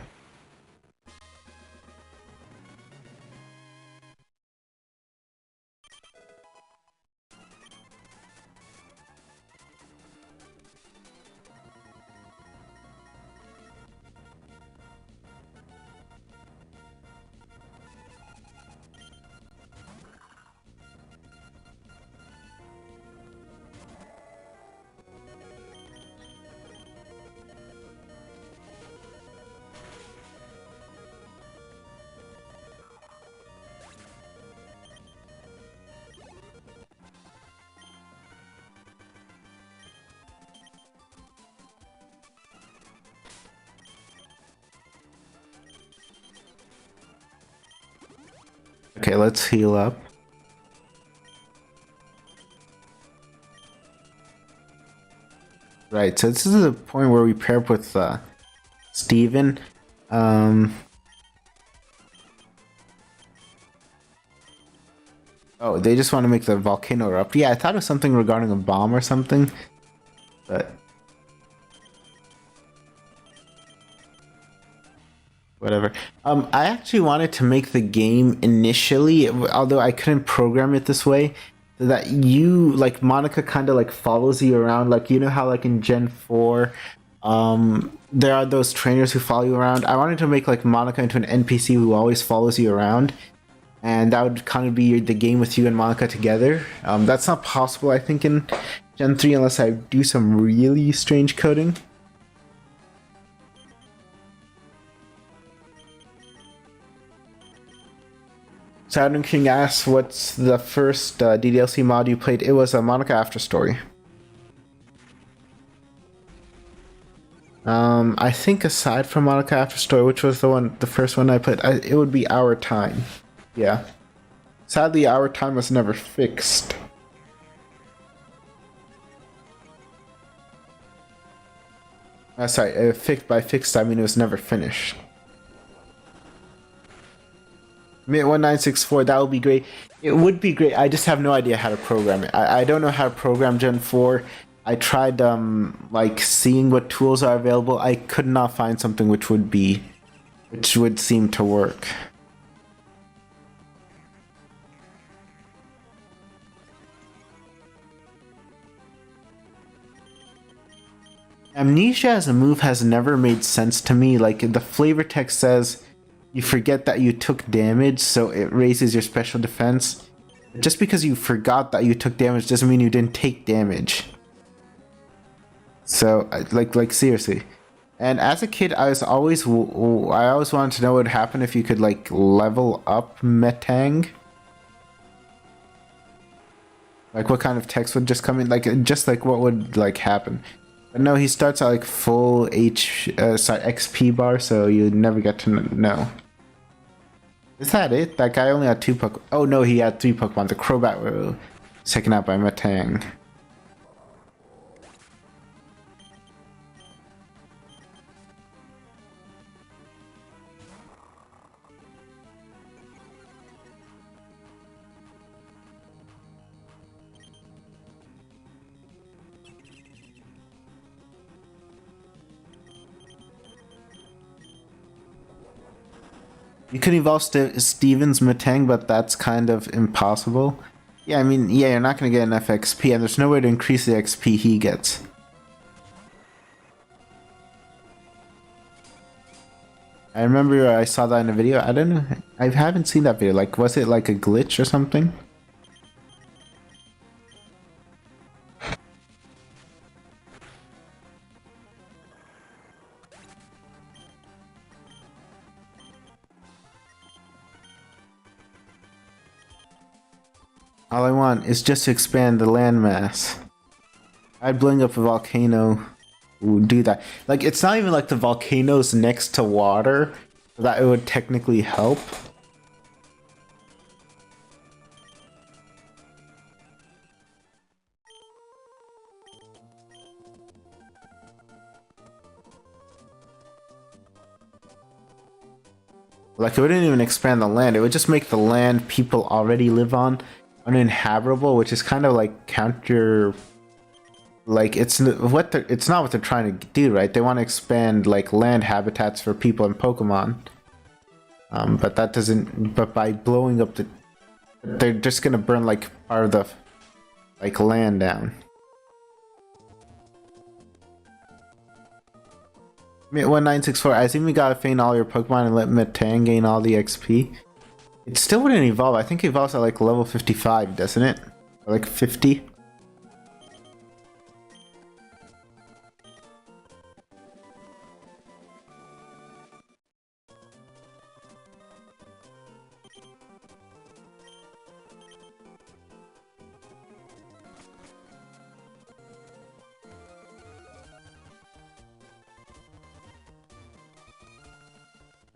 Okay, let's heal up. Right, so this is the point where we pair up with Steven. Um, oh, they just want to make the volcano erupt. Yeah, I thought it was something regarding a bomb or something, but whatever. I actually wanted to make the game initially, although I couldn't program it this way, so that you, like, Monica kind of like follows you around. Like, you know how like in Gen 4, there are those trainers who follow you around. I wanted to make like Monica into an NPC who always follows you around, and that would kind of be the game with you and Monica together. That's not possible, I think, in Gen 3 unless I do some really strange coding. Saturn King asks, what's the first DDLC mod you played? It was a Monica After Story. I think aside from Monica After Story, which was the first one I played, it would be Our Time. Yeah. Sadly, Our Time was never fixed. Sorry, by fixed I mean it was never finished. Mint1964, that would be great. It would be great. I just have no idea how to program it. I don't know how to program Gen 4. I tried like seeing what tools are available. I could not find something which would seem to work. Amnesia as a move has never made sense to me. Like, the flavor text says you forget that you took damage, so it raises your special defense. Just because you forgot that you took damage doesn't mean you didn't take damage. So, like seriously. And as a kid, I always wanted to know what would happen if you could like level up Metang. Like, what kind of text would just come in? Like, just like what would like happen. But no, he starts at like full XP bar, so you never get to know. Is that it? That guy only had 2 Pokemon. Oh no, he had 3 Pokemon. The Crobat were taken out by Metang. You could evolve Steven's Metang, but that's kind of impossible. Yeah, I mean, yeah, you're not going to get enough XP, and there's no way to increase the XP he gets. I remember I saw that in a video. I don't know. I haven't seen that video. Like, was it like a glitch or something? All I want is just to expand the landmass. I'd blowing up a volcano would do that. Like, it's not even like the volcano's next to water that it would technically help. Like, it wouldn't even expand the land. It would just make the land people already live on uninhabitable, which is kind of like counter. Like, it's not what they're trying to do, right? They want to expand like land habitats for people and Pokemon. But that doesn't. But by blowing up they're just gonna burn like part of the like land down. Mint1964, I think we gotta feign all your Pokemon and let Metang gain all the XP. It still wouldn't evolve. I think it evolves at like level 55, doesn't it? Or like 50?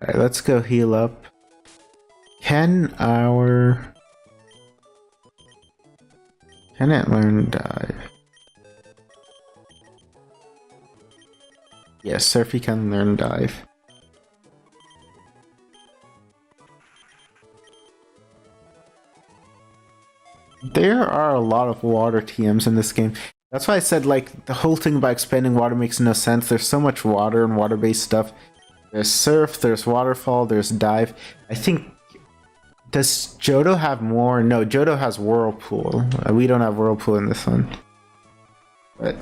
Alright, let's go heal up. Can it learn dive? Yes, Surfy can learn dive. There are a lot of water TMs in this game. That's why I said, like, the whole thing about expanding water makes no sense. There's so much water and water-based stuff. There's surf, there's waterfall, there's dive. I think... Does Johto have more? No, Johto has whirlpool. We don't have whirlpool in this one. But...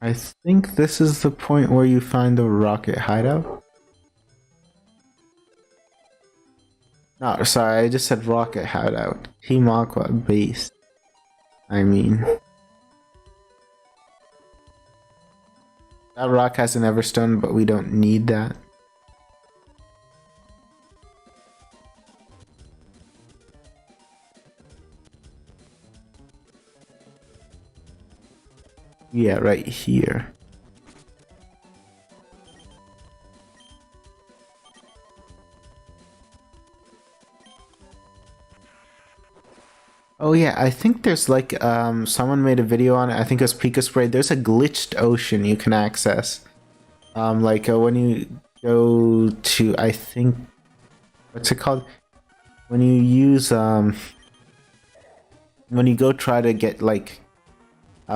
I think this is the point where you find the rocket hideout. No, sorry, I just said rocket hideout. Team Aqua base. I mean... That rock has an Everstone, but we don't need that. Yeah, right here. Oh yeah, I think there's like someone made a video on it. I think it was Pika Spray. There's a glitched ocean you can access. When you go to, I think, what's it called? When you use when you go try to get like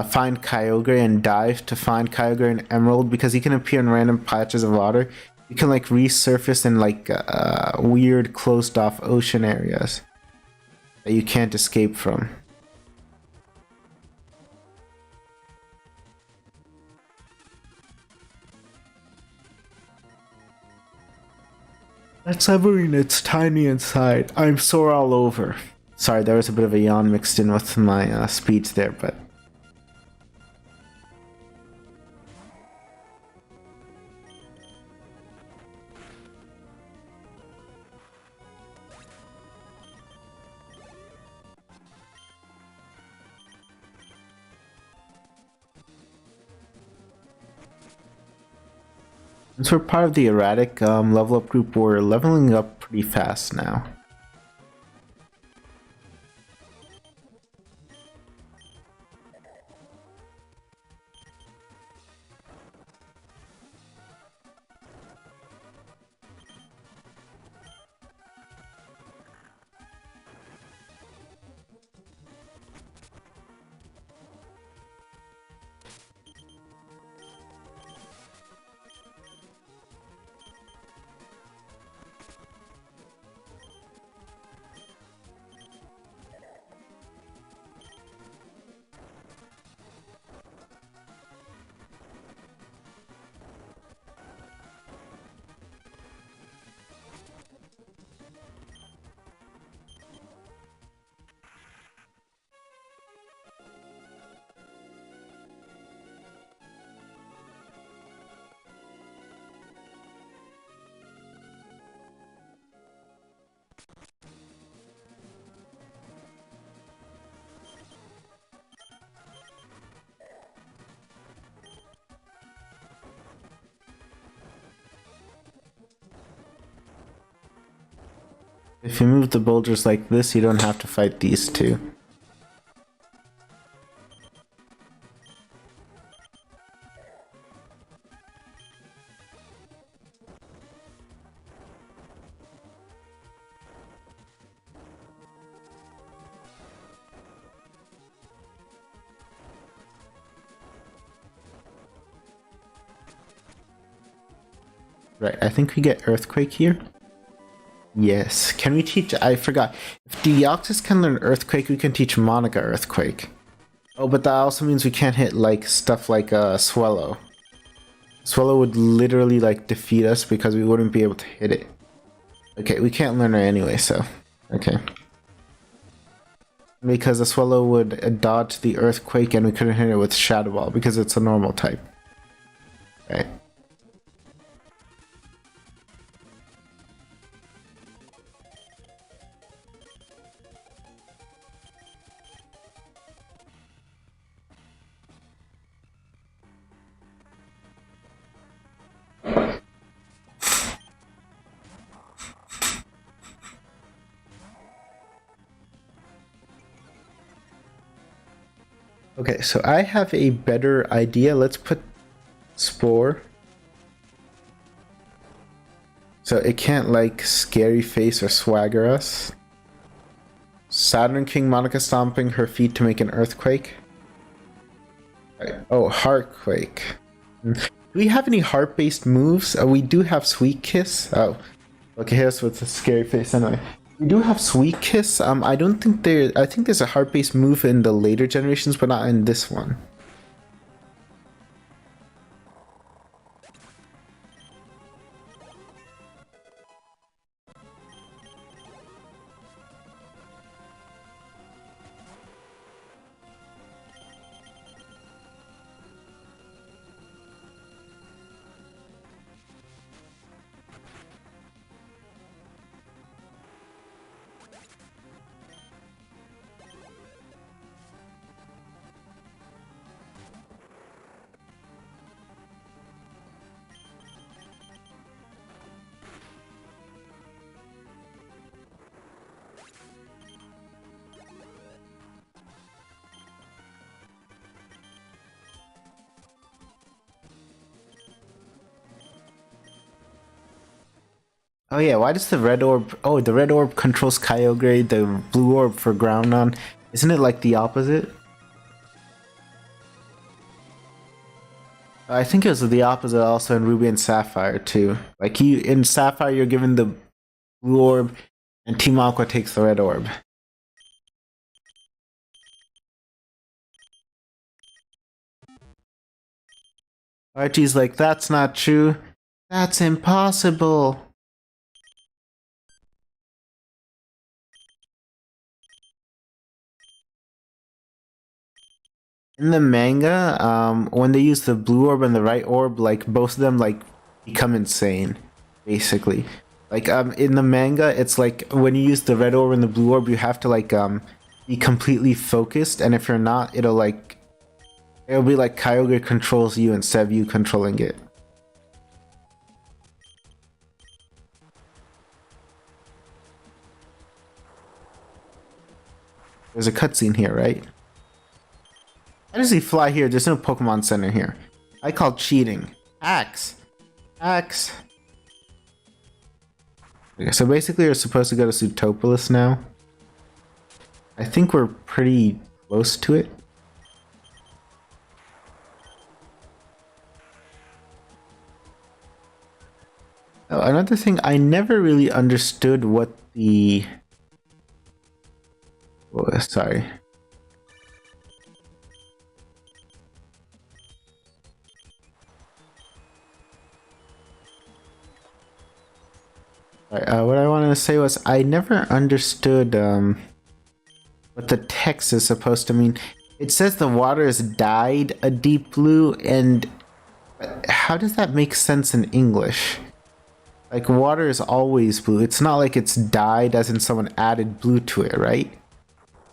find Kyogre and dive to find Kyogre and Emerald, because he can appear in random patches of water. You can like resurface in like weird closed off ocean areas that you can't escape from. That submarine, it's tiny inside. I'm sore all over. Sorry, there was a bit of a yawn mixed in with my speech there, but... Since we're part of the erratic level up group, we're leveling up pretty fast now. If you move the boulders like this, you don't have to fight these two. Right, I think we get Earthquake here. Yes. Can we teach... I forgot. If Deoxys can learn Earthquake, we can teach Monika Earthquake. Oh, but that also means we can't hit, like, stuff like Swallow. Swallow would literally, like, defeat us because we wouldn't be able to hit it. Okay, we can't learn her anyway, so... Okay. because the Swallow would dodge the Earthquake and we couldn't hit it with Shadow Ball because it's a normal type. Right. Okay, so I have a better idea. Let's put Spore. So it can't like Scary Face or Swagger us. Saturn King, Monika stomping her feet to make an Earthquake. Oh, Heartquake. Do we have any heart-based moves? We do have Sweet Kiss. Oh, okay, here's with a Scary Face anyway. We do have Sweet Kiss. I don't think there. I think there's a heart-based move in the later generations, but not in this one. Oh yeah, why does the red orb... Oh, the red orb controls Kyogre, the blue orb for Groudon. Isn't it like the opposite? I think it was the opposite also in Ruby and Sapphire too. Like in Sapphire you're given the blue orb and Team Aqua takes the red orb. Archie's like, that's not true. That's impossible. In the manga, when they use the blue orb and the right orb, like both of them like become insane, basically. Like in the manga, it's like when you use the red orb and the blue orb, you have to like be completely focused, and if you're not, it'll be like Kyogre controls you instead of you controlling it. There's a cutscene here, right? How does he fly here? There's no Pokemon Center here. I call cheating. Hacks. Hacks. Okay, so basically we're supposed to go to Sutopolis now. I think we're pretty close to it. Oh, another thing, I never really understood what the... Oh, sorry. What I wanted to say was I never understood what the text is supposed to mean. It says the water is dyed a deep blue, and how does that make sense in English? Like, water is always blue. It's not like it's dyed as in someone added blue to it, right?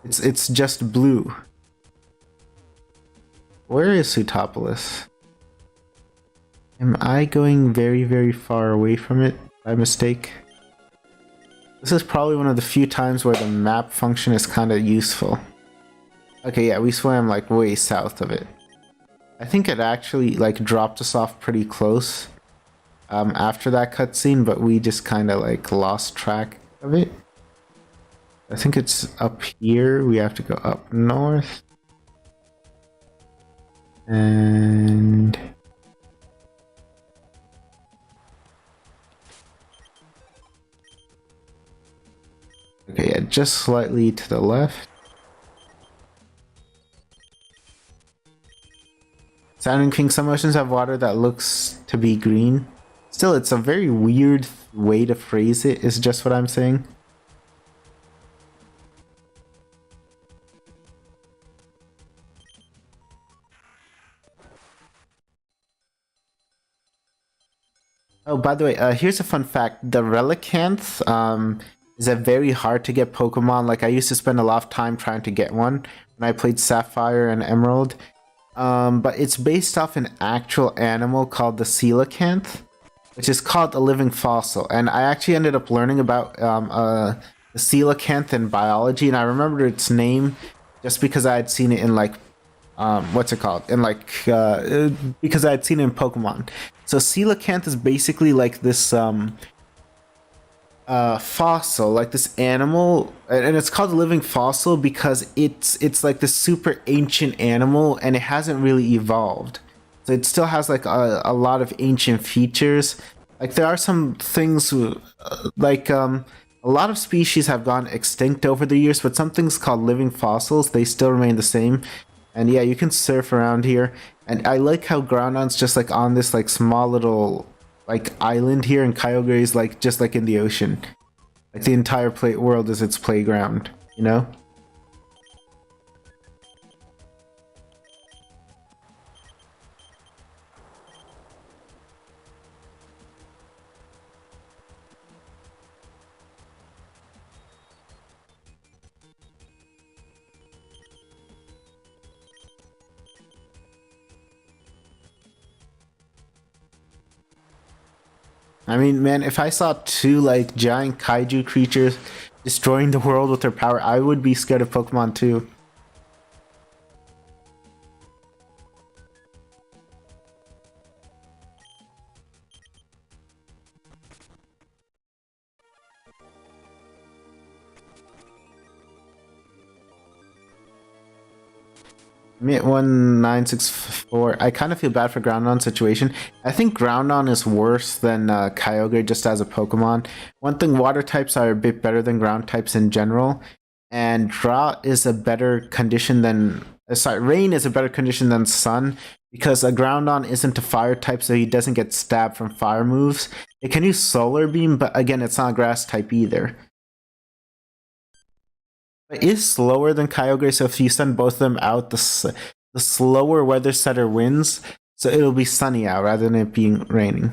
It's just blue. Where is Sutopolis? Am I going very, very far away from it by mistake? This is probably one of the few times where the map function is kind of useful. Okay, yeah, we swam like way south of it. I think it actually like dropped us off pretty close after that cutscene, but we just kind of like lost track of it. I think it's up here. We have to go up north. And... okay, yeah, just slightly to the left. Sounding King, some oceans have water that looks to be green. Still, it's a very weird way to phrase it, is just what I'm saying. Oh, by the way, here's a fun fact. The Relicanth is a very hard to get Pokemon. Like, I used to spend a lot of time trying to get one when I played Sapphire and Emerald. But it's based off an actual animal called the Coelacanth, which is called a living fossil. And I actually ended up learning about the coelacanth in biology, and I remembered its name just because I had seen it in like what's it called? In like because I had seen it in Pokemon. So coelacanth is basically like this fossil, like this animal, and it's called a living fossil because it's like this super ancient animal, and it hasn't really evolved. So it still has like a lot of ancient features. Like there are some things like a lot of species have gone extinct over the years, but some things called living fossils, they still remain the same. And yeah, you can surf around here. And I like how Groudon's just like on this like small little like island here, and Kyogre is like just like in the ocean. Like the entire play world is its playground, you know? I mean, man, if I saw two like giant kaiju creatures destroying the world with their power, I would be scared of Pokemon too. Mid 1964. I kind of feel bad for Groudon's situation. I think Groudon is worse than Kyogre just as a Pokemon. One thing, water types are a bit better than ground types in general, and drought is a better condition than sorry, rain is a better condition than sun because a Groudon isn't a fire type, so he doesn't get stabbed from fire moves. It can use Solar Beam, but again, it's not a grass type either. It is slower than Kyogre, so if you send both of them out, the slower weather setter wins, so it'll be sunny out rather than it being raining.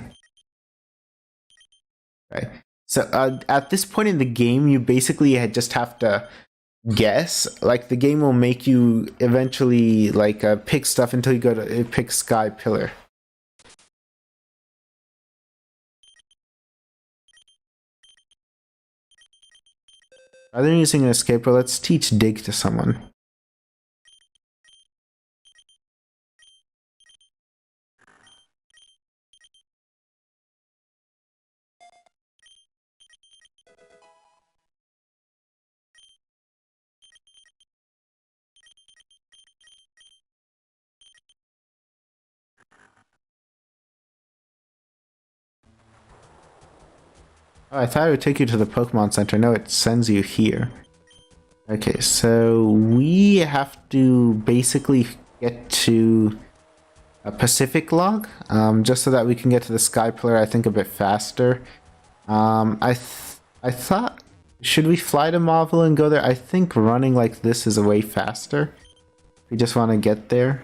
Right. So at this point in the game, you basically just have to guess. Like the game will make you eventually like pick stuff until you go to pick Sky Pillar. Rather than using an escape, let's teach Dig to someone. Oh, I thought it would take you to the Pokemon Center. No, it sends you here. Okay, so we have to basically get to a Pacific log, just so that we can get to the Sky Pillar, I think, a bit faster. I thought, should we fly to Marvel and go there? I think running like this is a way faster. We just want to get there.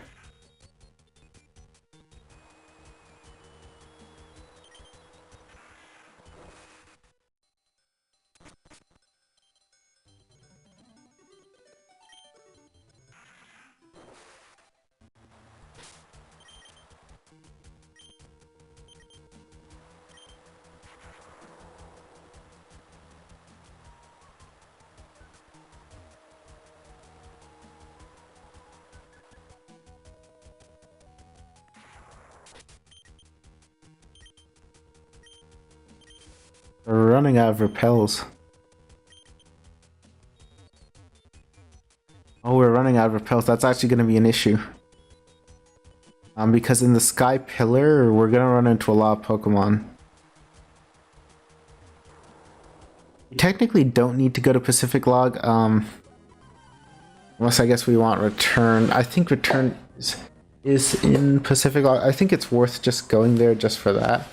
We're running out of repels. Oh, we're running out of repels. That's actually going to be an issue. Because in the Sky Pillar, we're going to run into a lot of Pokemon. We technically don't need to go to Pacific Log, unless I guess we want Return. I think Return is in Pacific Log. I think it's worth just going there just for that.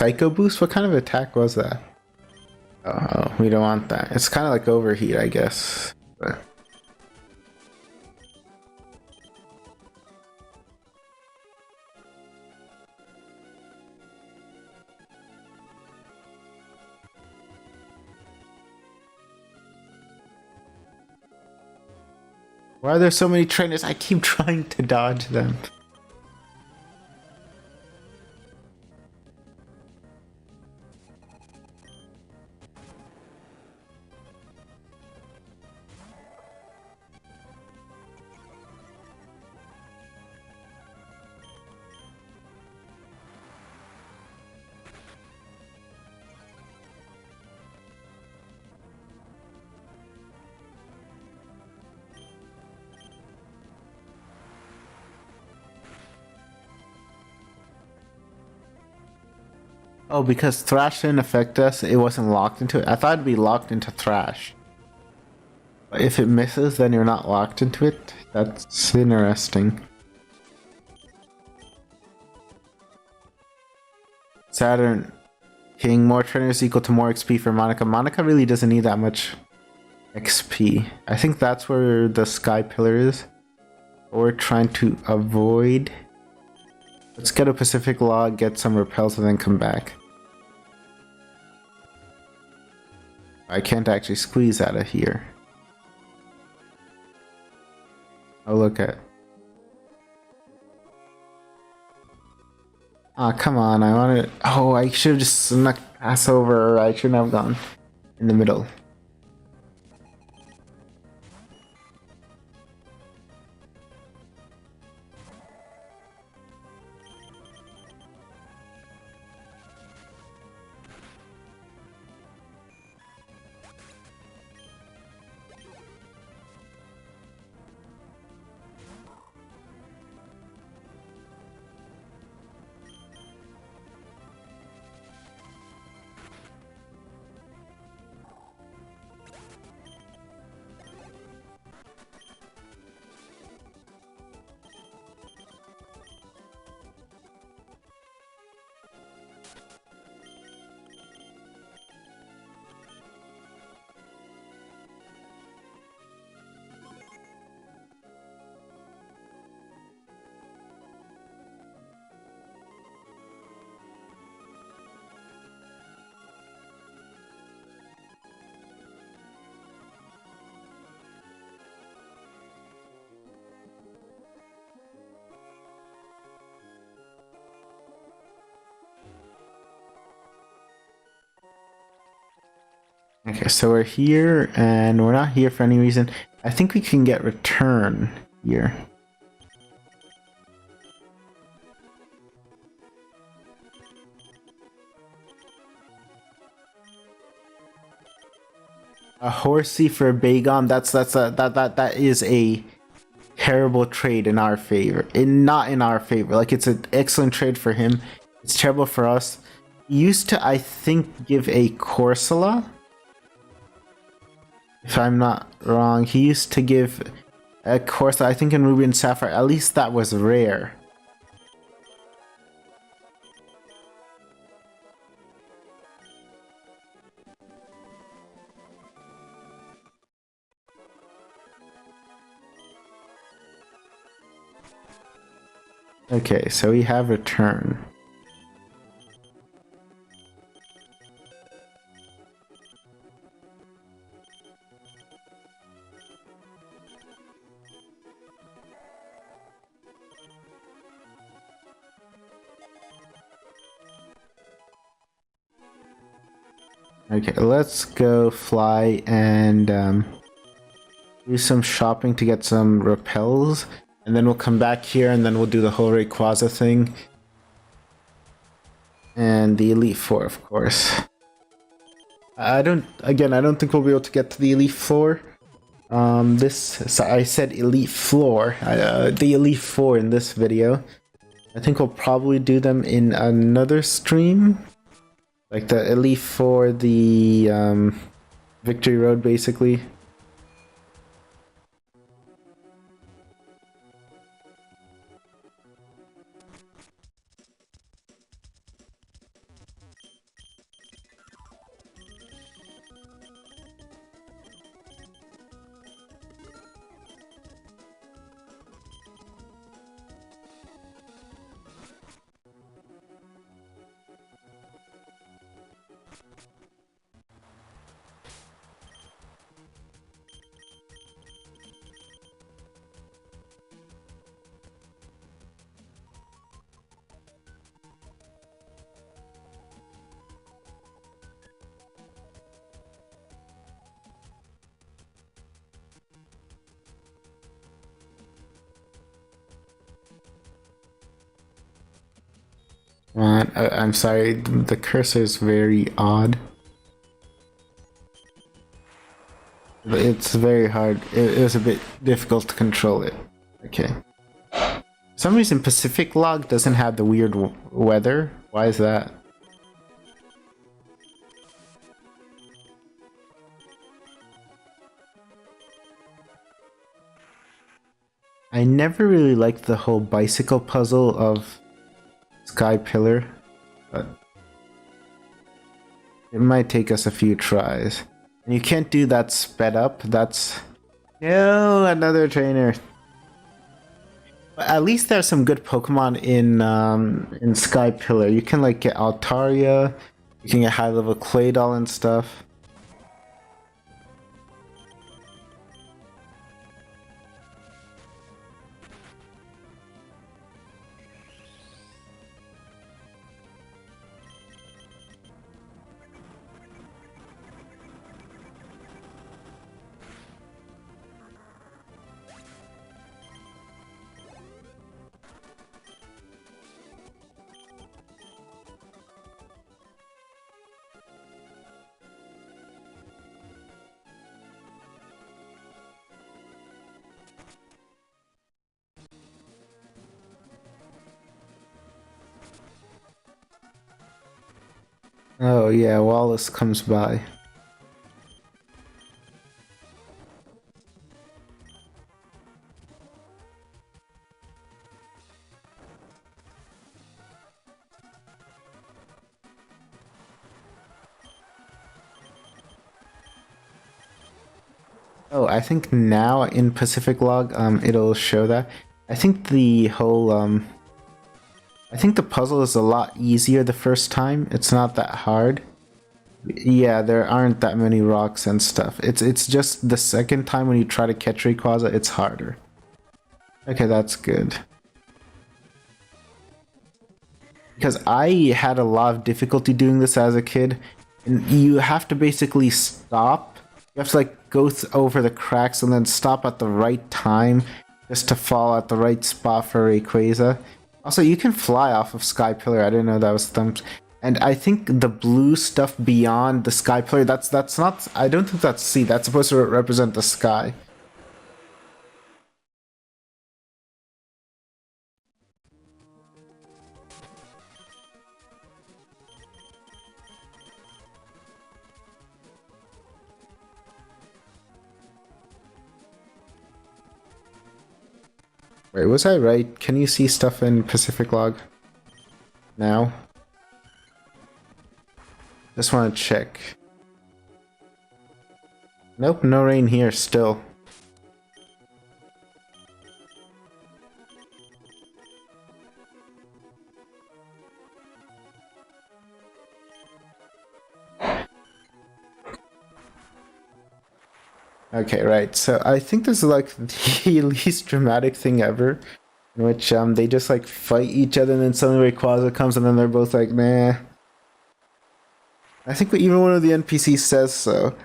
Psycho boost? What kind of attack was that? Oh, we don't want that. It's kind of like overheat, I guess. But... why are there so many trainers? I keep trying to dodge them. Oh, because Thrash didn't affect us, it wasn't locked into it. I thought it'd be locked into Thrash. But if it misses, then you're not locked into it. That's interesting. Saturn King, more trainers equal to more XP for Monika. Monika really doesn't need that much XP. I think that's where the Sky Pillar is. We're trying to avoid. Let's get a Pacific Log, get some repels, and then come back. I can't actually squeeze out of here. Oh, look at. Ah, come on, I wanted. Oh, I should have just snuck pass over. I shouldn't have gone in the middle. Okay, so we're here, and we're not here for any reason. I think we can get return here. A horsey for a Bagon. That is a terrible trade in our favor. Not in our favor. Like, it's an excellent trade for him. It's terrible for us. He used to, I think, give a Corsola. If I'm not wrong, he used to give a Corsola, I think in Ruby and Sapphire. At least that was rare. Okay, so we have return. Okay, let's go fly and do some shopping to get some repels. And then we'll come back here and then we'll do the whole Rayquaza thing. And the Elite Four, of course. I don't think we'll be able to get to the Elite Four. So I said Elite Floor, the Elite Four in this video. I think we'll probably do them in another stream. Like the Elite Four, the Victory Road, basically. Come on, I'm sorry, the cursor is very odd. It's very hard. It was a bit difficult to control it. Okay. For some reason, Pacific Log doesn't have the weird weather. Why is that? I never really liked the whole bicycle puzzle of Sky Pillar, but it might take us a few tries. And you can't do that sped up. That's... No, another trainer. But at least there's some good Pokemon in Sky Pillar. You can like get Altaria, you can get high level Claydol and stuff. Oh yeah, Wallace comes by. Oh, I think now in Pacific Log, it'll show that. I think the whole, I think the puzzle is a lot easier the first time. It's not that hard. Yeah, there aren't that many rocks and stuff. It's just the second time when you try to catch Rayquaza, it's harder. Okay, that's good. Because I had a lot of difficulty doing this as a kid, and you have to basically stop. You have to like go over the cracks and then stop at the right time just to fall at the right spot for Rayquaza. Also, you can fly off of Sky Pillar. I didn't know that was thumbs. And I think the blue stuff beyond the Sky Pillar, that's not... I don't think that's sea. That's supposed to represent the sky. Wait, was I right? Can you see stuff in Pacific Log now? Just want to check. Nope, no rain here still. Okay, right. So I think this is like the least dramatic thing ever, in which they just like fight each other and then suddenly Rayquaza comes and then they're both like, nah. I think even one of the NPCs says so.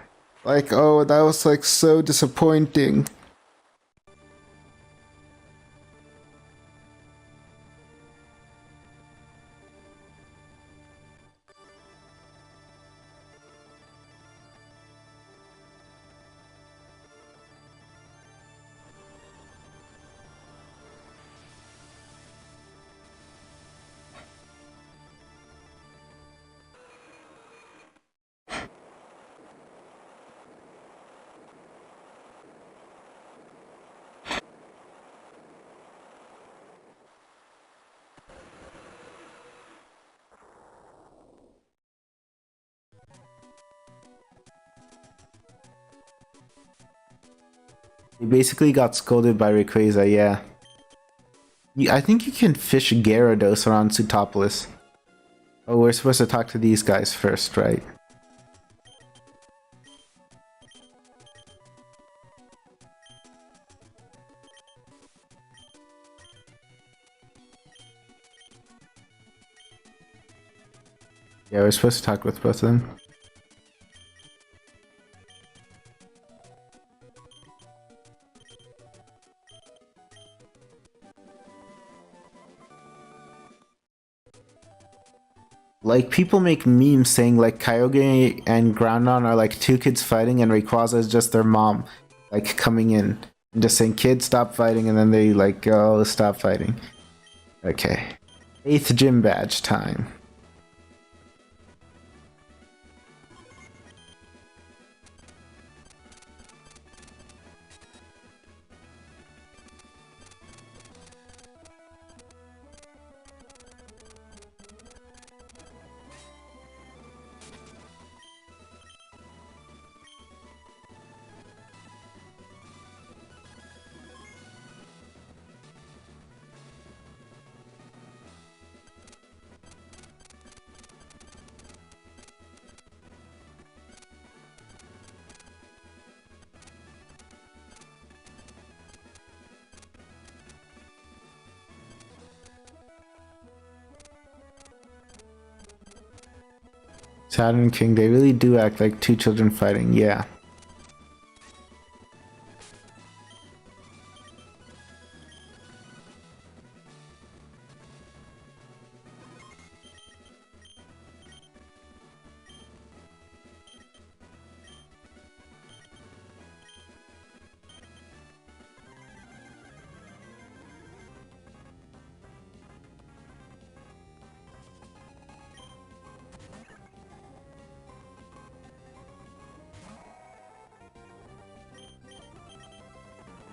Like, oh, that was like so disappointing. He basically got scolded by Rayquaza, yeah. I think you can fish Gyarados around Sootopolis. Oh, we're supposed to talk to these guys first, right? Yeah, we're supposed to talk with both of them. Like, people make memes saying, like, Kyogre and Groudon are like two kids fighting, and Rayquaza is just their mom, like, coming in and just saying, kids, stop fighting, and then they, like, go, stop fighting. Okay. 8th gym badge time. Saturn King, they really do act like two children fighting, yeah.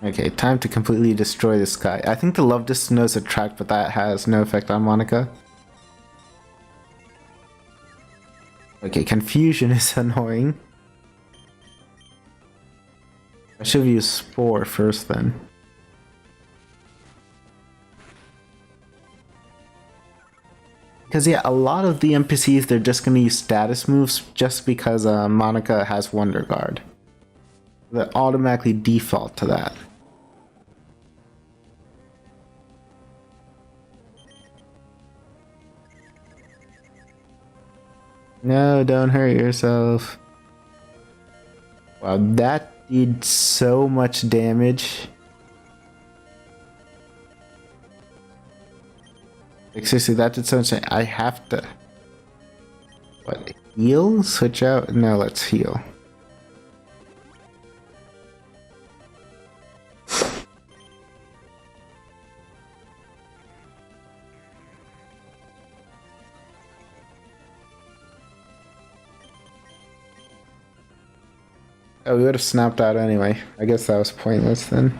Okay, time to completely destroy this guy. I think the Love Distance knows attract, but that has no effect on Monika. Okay, Confusion is annoying. I should have used Spore first then. Because yeah, a lot of the NPCs, they're just going to use status moves just because Monika has Wonder Guard. They automatically default to that. No, don't hurt yourself. Wow, that did so much damage. Like, seriously, that did so much damage. I have to... What, heal? Switch out? No, let's heal. Oh, we would have snapped out anyway. I guess that was pointless then.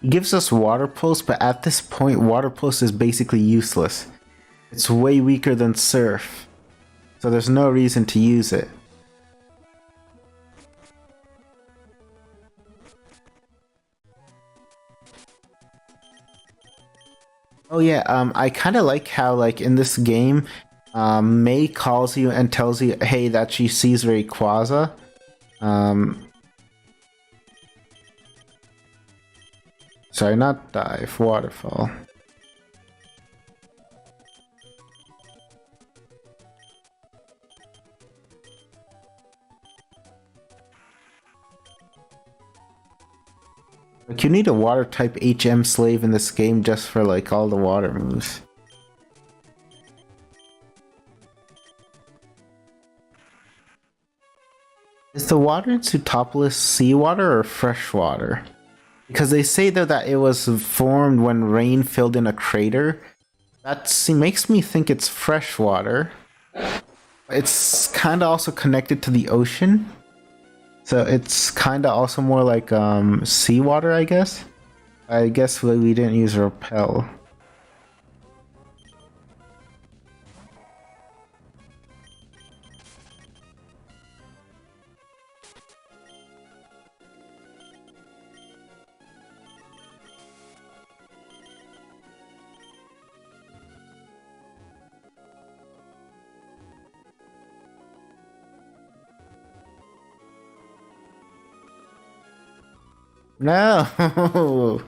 It gives us Water Pulse, but at this point, Water Pulse is basically useless. It's way weaker than Surf, so there's no reason to use it. Oh yeah, I kind of like how, like, in this game, May calls you and tells you, hey, that she sees Rayquaza. Sorry, not dive, waterfall. Like, you need a water type HM slave in this game just for like all the water moves. Is the water in Sutopolis seawater or freshwater? Because they say though that it was formed when rain filled in a crater. That makes me think it's freshwater. It's kind of also connected to the ocean. So it's kind of also more like seawater, I guess. I guess we didn't use repel. No!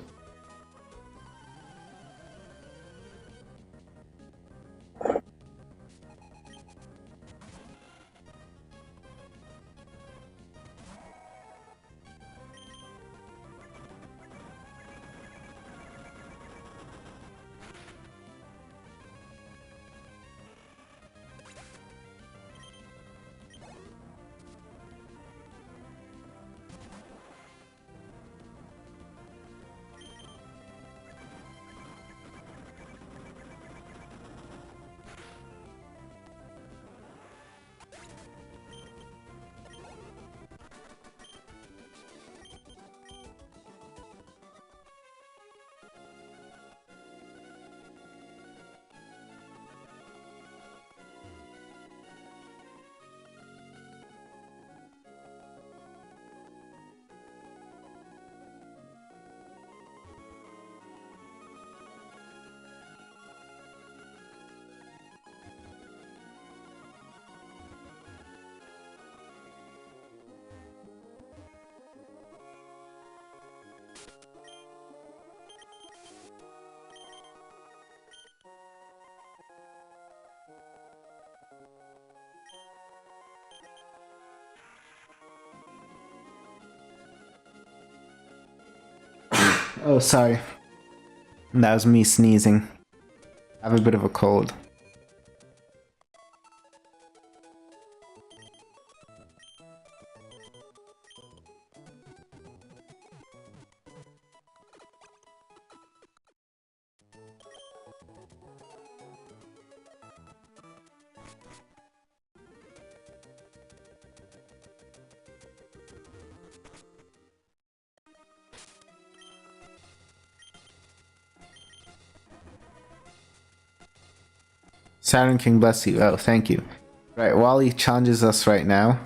Oh, sorry. That was me sneezing. I have a bit of a cold. Saturn King bless you. Oh, thank you. Right, Wally challenges us right now.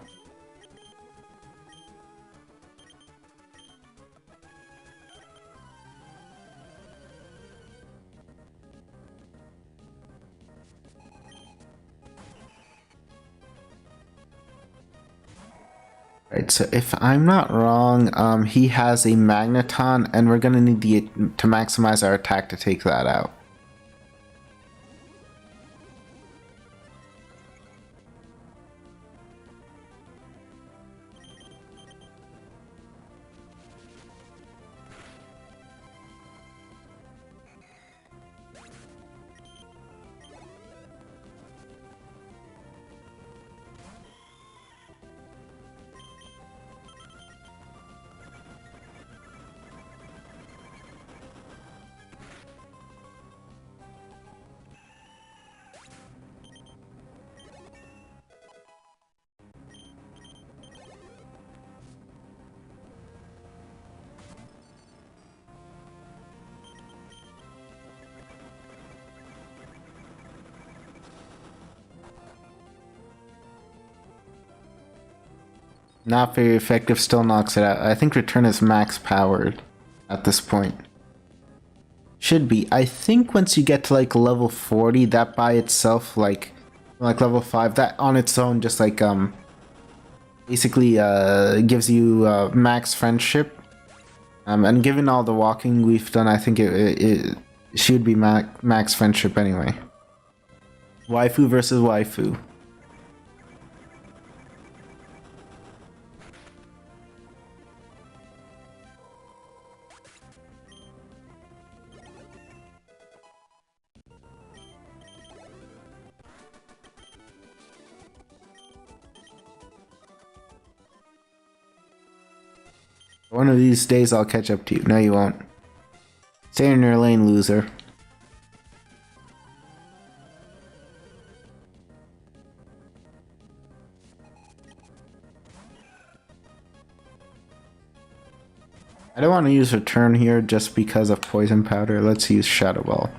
Right, so if I'm not wrong, he has a Magneton, and we're gonna need to maximize our attack to take that out. Not very effective, still knocks it out. I think Return is max powered at this point. Should be. I think once you get to like level 40, that by itself, like level 5, that on its own just like basically gives you max friendship. And given all the walking we've done, I think it should be max friendship anyway. Waifu versus waifu. One of these days I'll catch up to you. No, you won't. Stay in your lane, loser. I don't want to use Return here just because of Poison Powder. Let's use Shadow Ball.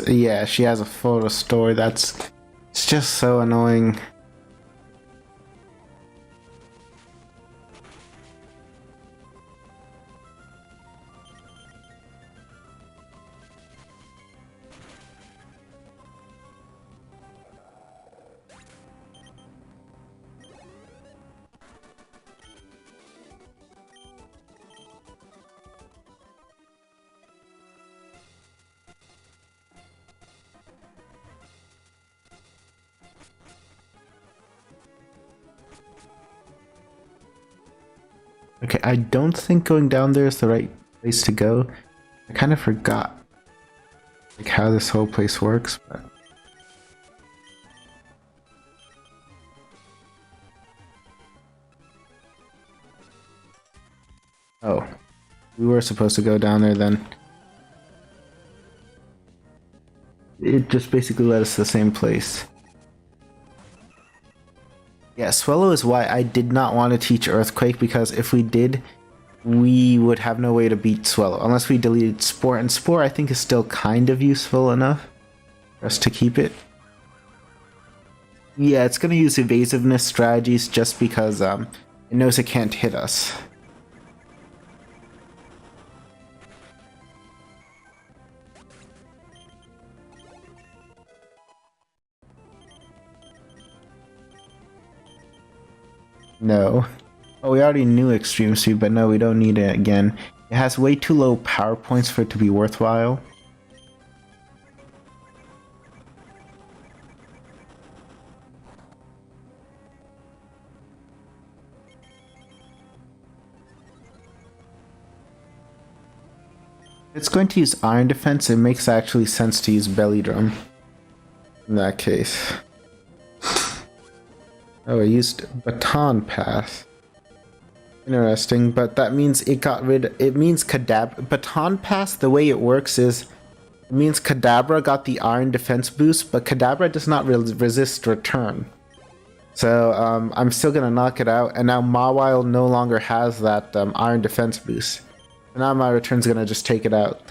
Yeah, she has a photo store. It's just so annoying. Okay, I don't think going down there is the right place to go. I kind of forgot like how this whole place works, but oh, we were supposed to go down there then. It just basically led us to the same place. Yeah, Swallow is why I did not want to teach Earthquake, because if we did, we would have no way to beat Swallow. Unless we deleted Spore, and Spore I think is still kind of useful enough for us to keep it. Yeah, it's going to use evasiveness strategies just because it knows it can't hit us. No. Oh, we already knew Extreme Speed, but no, we don't need it again. It has way too low power points for it to be worthwhile. It's going to use Iron Defense. It makes actually sense to use Belly Drum in that case. Oh, I used Baton Pass. Interesting, but that means it means Baton Pass, the way it works is, it means Kadabra got the Iron Defense boost, but Kadabra does not resist return. So, I'm still gonna knock it out, and now Mawile no longer has that Iron Defense boost. So now my return's gonna just take it out.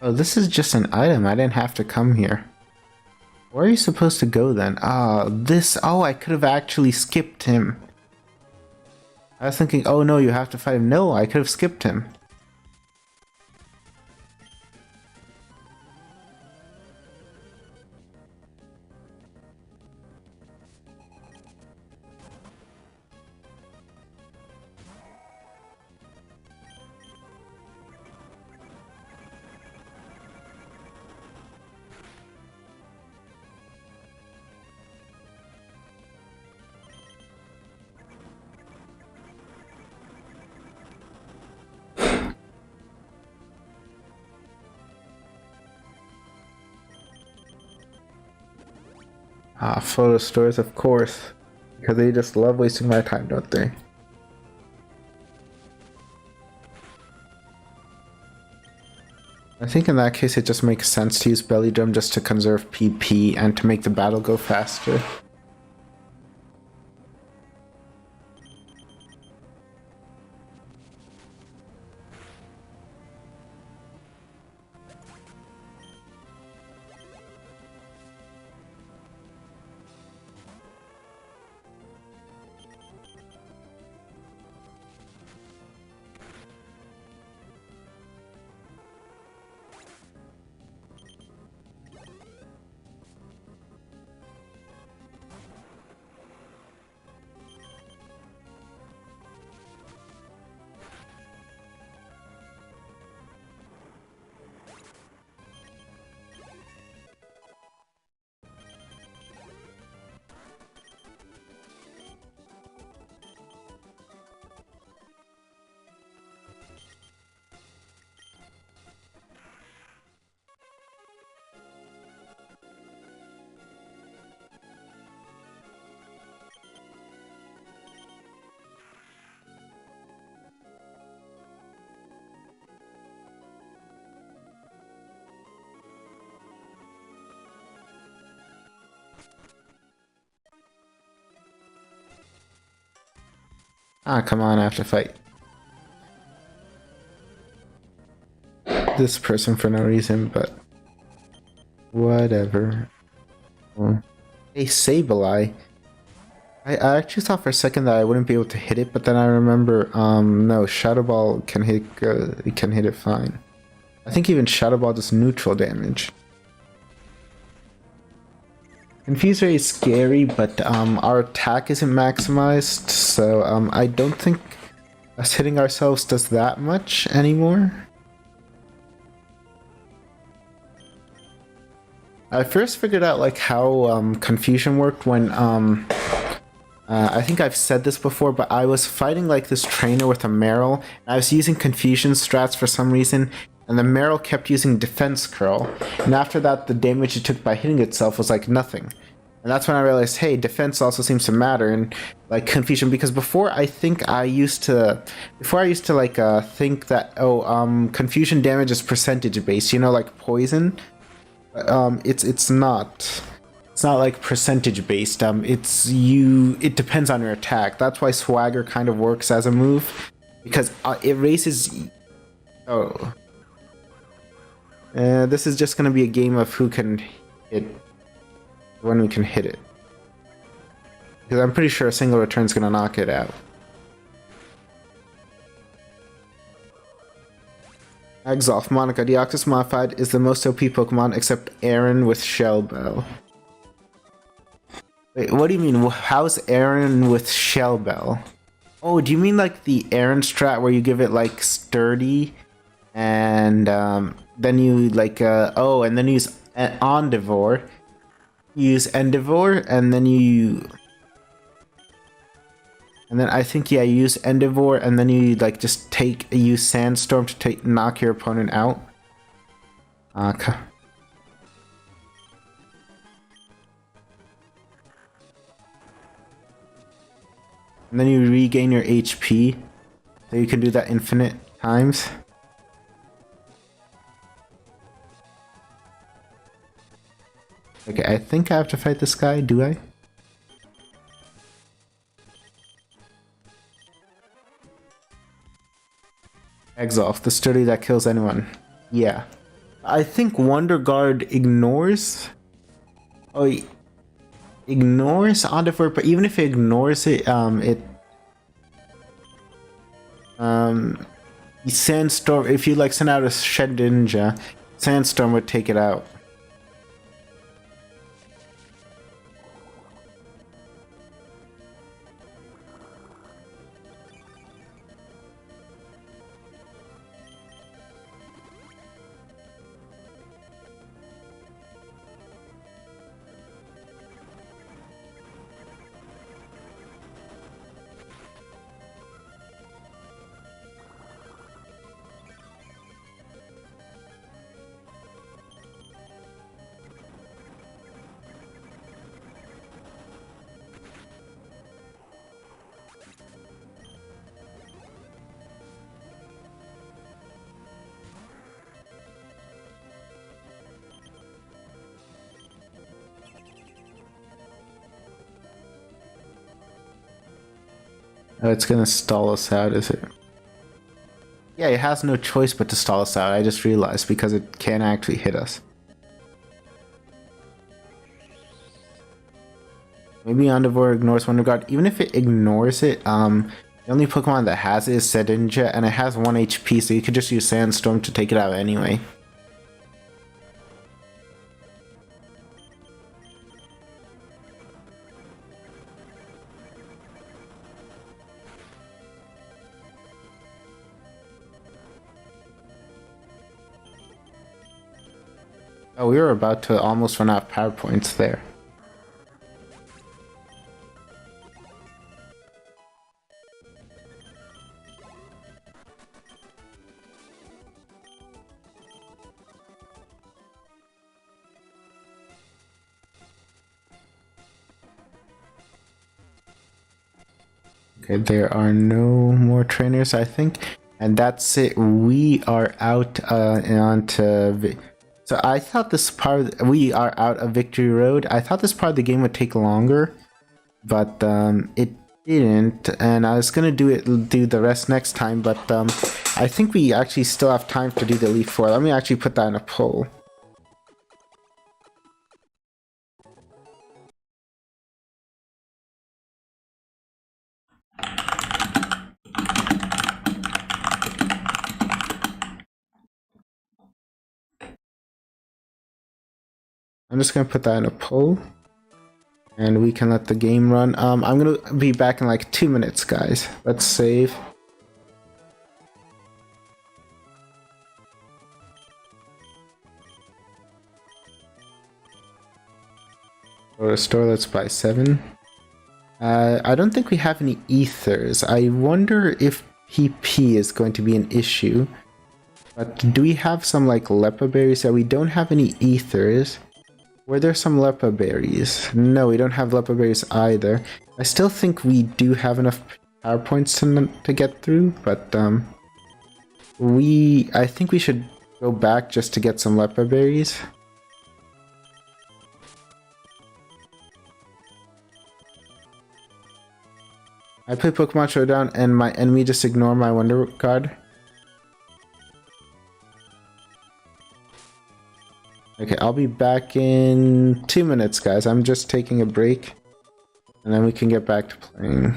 Oh, this is just an item. I didn't have to come here. Where are you supposed to go then? Ah, this. Oh, I could have actually skipped him. I was thinking, oh no, you have to fight him. No, I could have skipped him. Ah, photo stores, of course. Because they just love wasting my time, don't they? I think in that case it just makes sense to use Belly Drum just to conserve PP and to make the battle go faster. Ah, come on, I have to fight this person for no reason, but whatever. Oh. Hey, Sableye. I actually thought for a second that I wouldn't be able to hit it, but then I remember, no, Shadow Ball can hit it fine. I think even Shadow Ball does neutral damage. Confuse Ray is scary, but our attack isn't maximized, so I don't think us hitting ourselves does that much anymore. I first figured out like how confusion worked when I think I've said this before, but I was fighting like this trainer with a Meryl, and I was using confusion strats for some reason, and the Meryl kept using defense curl, and after that the damage it took by hitting itself was like nothing. And that's when I realized, hey, defense also seems to matter, and like confusion, because before I think I used to like think that, oh, confusion damage is percentage based, you know, like poison. It's not. It's not like percentage based. It depends on your attack. That's why Swagger kind of works as a move, because it raises. Oh, this is just gonna be a game of who can hit when we can hit it, because I'm pretty sure a single return's gonna knock it out. Exolf, Monika, Deoxys Modified is the most OP Pokemon except Aaron with Shell Bell. Wait, what do you mean? How's Aaron with Shell Bell? Oh, do you mean like the Aaron strat where you give it like Sturdy, and then you like oh, and then you use Ondivore, you use Endivore, and then I think, yeah, you use Endivore, and then you like just use Sandstorm to knock your opponent out. Okay. And then you regain your HP, so you can do that infinite times. Okay, I think I have to fight this guy, do I? Exolf, the sturdy that kills anyone. Yeah. I think Wonder Guard ignores. Oh, ignores Endeavor, but even if it ignores it, um, Sandstorm. If you like send out a Shed Ninja, Sandstorm would take it out. Oh, it's gonna stall us out, is it? Yeah, it has no choice but to stall us out. I just realized because it can't actually hit us. Maybe Endeavor ignores Wonder Guard. Even if it ignores it, the only Pokemon that has it is Sedinja, and it has 1 HP, so you could just use Sandstorm to take it out anyway. Oh, we were about to almost run out of power points there. Okay, there are no more trainers, I think. And that's it. We are out onto... So I thought this part... We are out of Victory Road. I thought this part of the game would take longer, but it didn't. And I was going to do the rest next time, but I think we actually still have time to do the Elite Four. Let me actually put that in a poll. I'm just going to put that in a poll. And we can let the game run. I'm going to be back in like 2 minutes, guys. Let's save. Go to store, let's buy 7. I don't think we have any ethers. I wonder if PP is going to be an issue. But do we have some like Lepa berries? Yeah, we don't have any ethers. Were there some Lepa berries? No, we don't have Lepa berries either. I still think we do have enough power points to get through, but I think we should go back just to get some Lepa berries. I play Pokemon Showdown and my enemy just ignore my Wonder Guard. Okay, I'll be back in 2 minutes, guys. I'm just taking a break. And then we can get back to playing.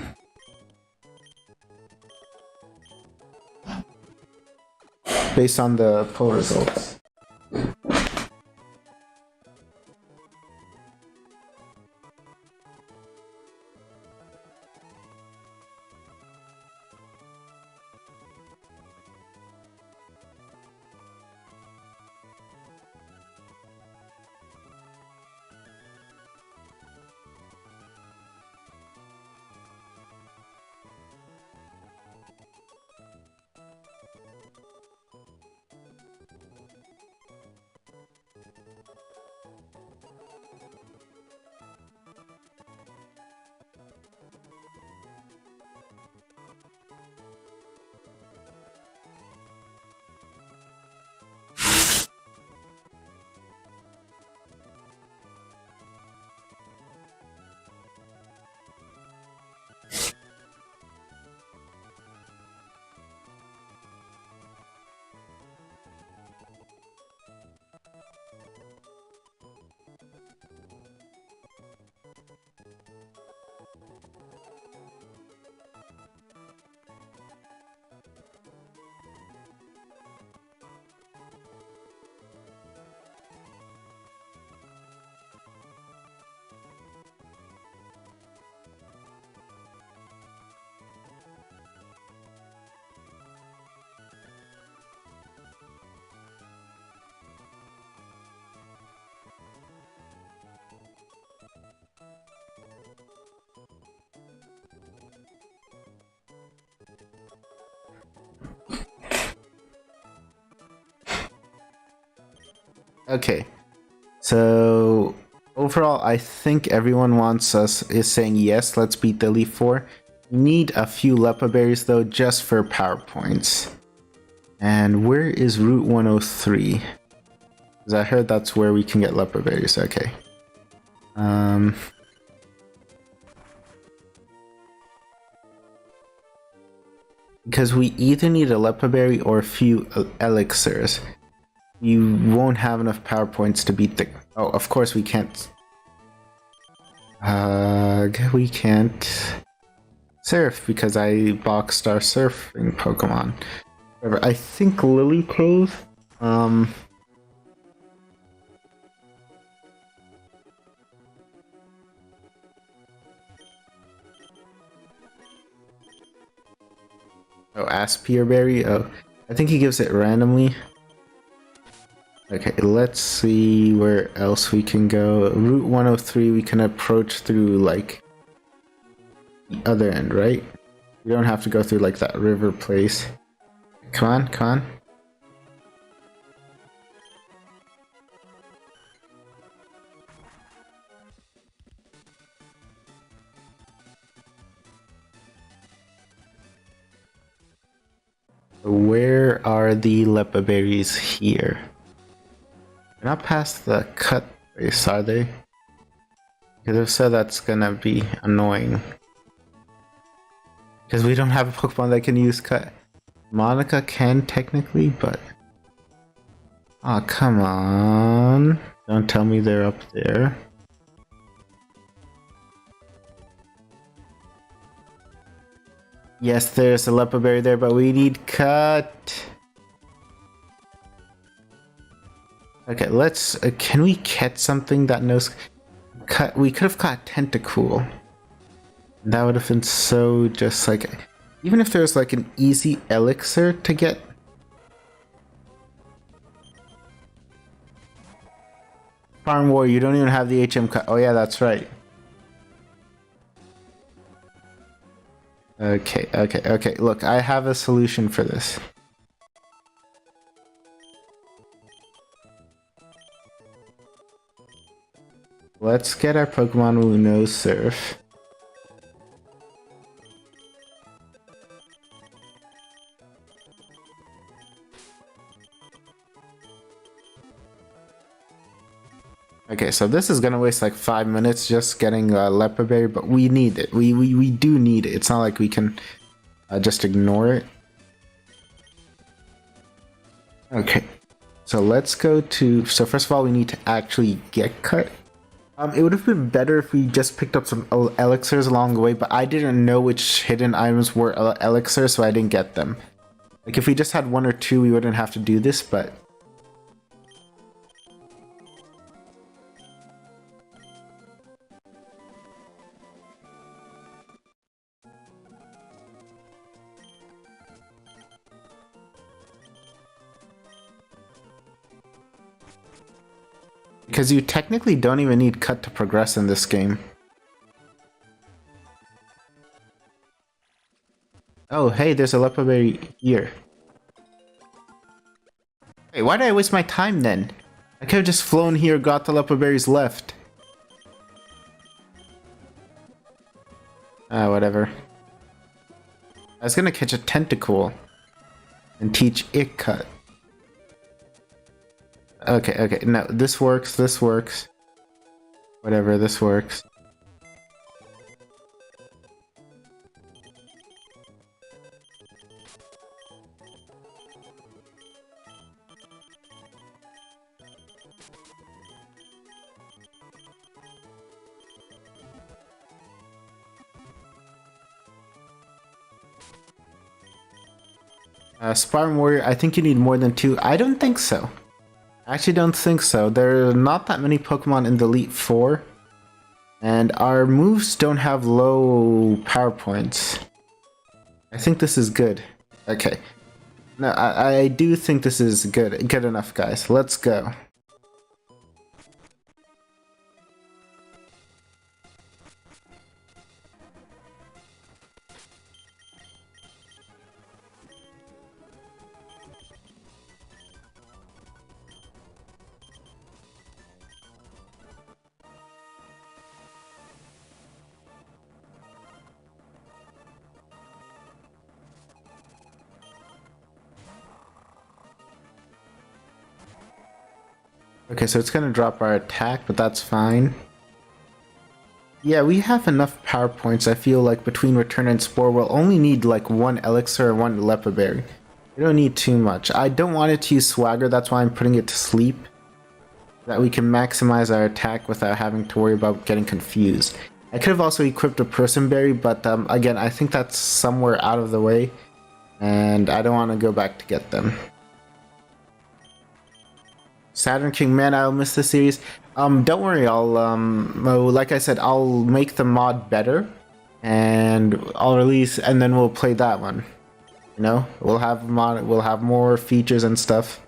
Based on the poll results. Okay. So overall, I think everyone wants us is saying yes. Let's beat the Elite Four. We need a few Lepa berries though, just for PowerPoints. And where is Route 103? Because I heard that's where we can get Lepa berries. Okay. Because we either need a Lepa berry or a few elixirs. You won't have enough PowerPoints to beat the. Oh, of course we can't. We can't surf because I boxed our surfing Pokemon. Whatever. I think Lily Cove. Oh, Aspire Berry. Oh, I think he gives it randomly. Okay, let's see where else we can go. Route 103, we can approach through like the other end, right? We don't have to go through like that river place. Come on, come on. Where are the Lepa berries here? They're not past the cut place, are they? Because if so, that's gonna be annoying. Because we don't have a Pokemon that can use cut. Monika can technically, but... Aw, oh, come on. Don't tell me they're up there. Yes, there's a Lepa berry there, but we need cut. Okay, let's... can we catch something that knows... Cut? We could have caught Tentacool. That would have been so just like... Even if there's like an easy elixir to get... Farm War, you don't even have the HM cut. Oh yeah, that's right. Okay. Look, I have a solution for this. Let's get our Pokemon who knows Surf. Okay, so this is gonna waste like 5 minutes just getting a Lepa berry, but we need it. We do need it. It's not like we can just ignore it. Okay, so let's go to... So first of all, we need to actually get cut. It would have been better if we just picked up some elixirs along the way, but I didn't know which hidden items were elixirs, so I didn't get them. Like, if we just had one or two, we wouldn't have to do this, but... Because you technically don't even need cut to progress in this game. Oh, hey, there's a Lepa berry here. Hey, why did I waste my time then? I could have just flown here, got the Lepa berries, left. Whatever. I was gonna catch a Tentacool and teach it cut. Okay, no, this works, Whatever, this works. Spartan Warrior, I think you need more than 2. I don't think so. I actually don't think so. There are not that many Pokemon in the Elite Four. And our moves don't have low power points. I think this is good. Okay. No, I do think this is good. Good enough, guys. Let's go. Okay, so it's gonna drop our attack, but that's fine. Yeah, we have enough power points. I feel like between Return and Spore, we'll only need like one Elixir and one Lepa Berry. We don't need too much. I don't want it to use Swagger, that's why I'm putting it to sleep. That we can maximize our attack without having to worry about getting confused. I could have also equipped a Person Berry, but again, I think that's somewhere out of the way. And I don't want to go back to get them. Saturn King, man, I'll miss this series. Don't worry, I'll like I said, I'll make the mod better, and I'll release, and then we'll play that one. You know, we'll have more features and stuff.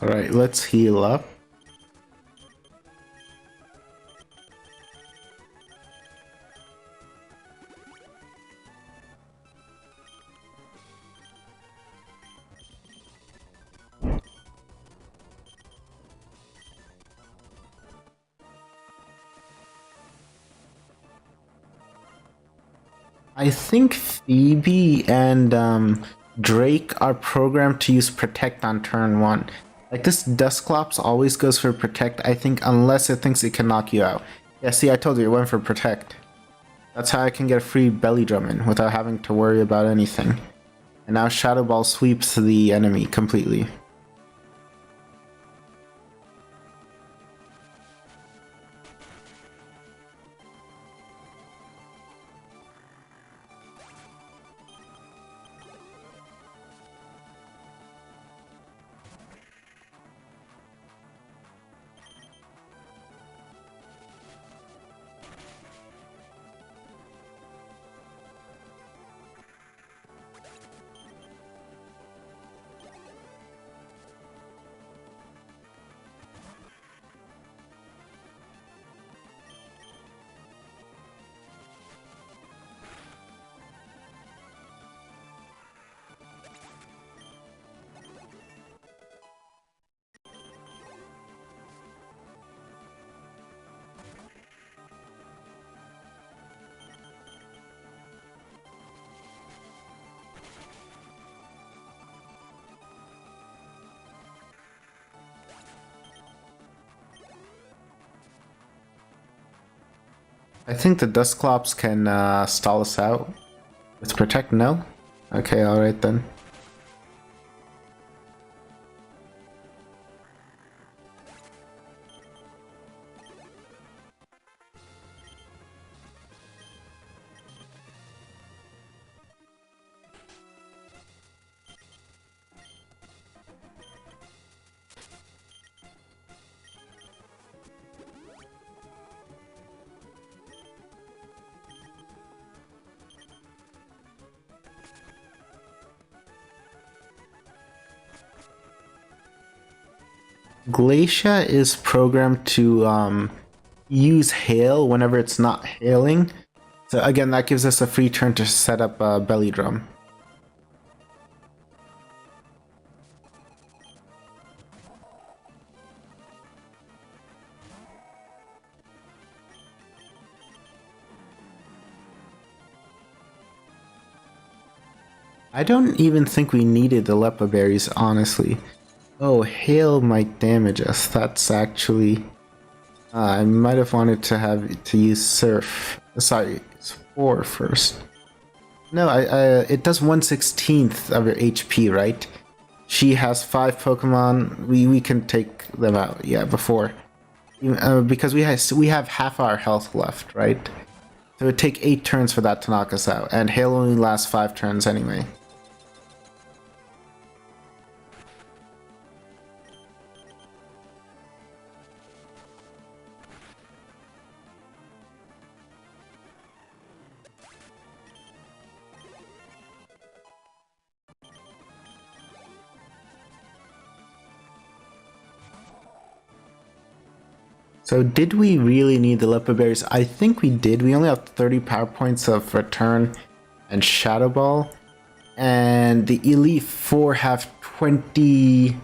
All right, let's heal up. I think Phoebe and Drake are programmed to use Protect on turn 1. Like this Dusclops always goes for Protect, I think, unless it thinks it can knock you out. Yeah, see, I told you it went for Protect. That's how I can get a free Belly Drum in without having to worry about anything. And now Shadow Ball sweeps the enemy completely. I think the Dusclops can stall us out. Let's Protect, no? Okay, alright then. Glacia is programmed to use Hail whenever it's not hailing. So again, that gives us a free turn to set up a Belly Drum. I don't even think we needed the Lepa berries, honestly. Oh, hail might damage us. That's actually... I might have wanted to have to use Surf. Sorry, Spore first. No, it does 1/16 of your HP, right? She has 5 Pokemon. We can take them out, yeah, before. Because we have half our health left, right? So it would take 8 turns for that to knock us out, and Hail only lasts 5 turns anyway. So did we really need the Lepa Berries? I think we did. We only have 30 power points of Return and Shadow Ball. And the Elite Four have 20... How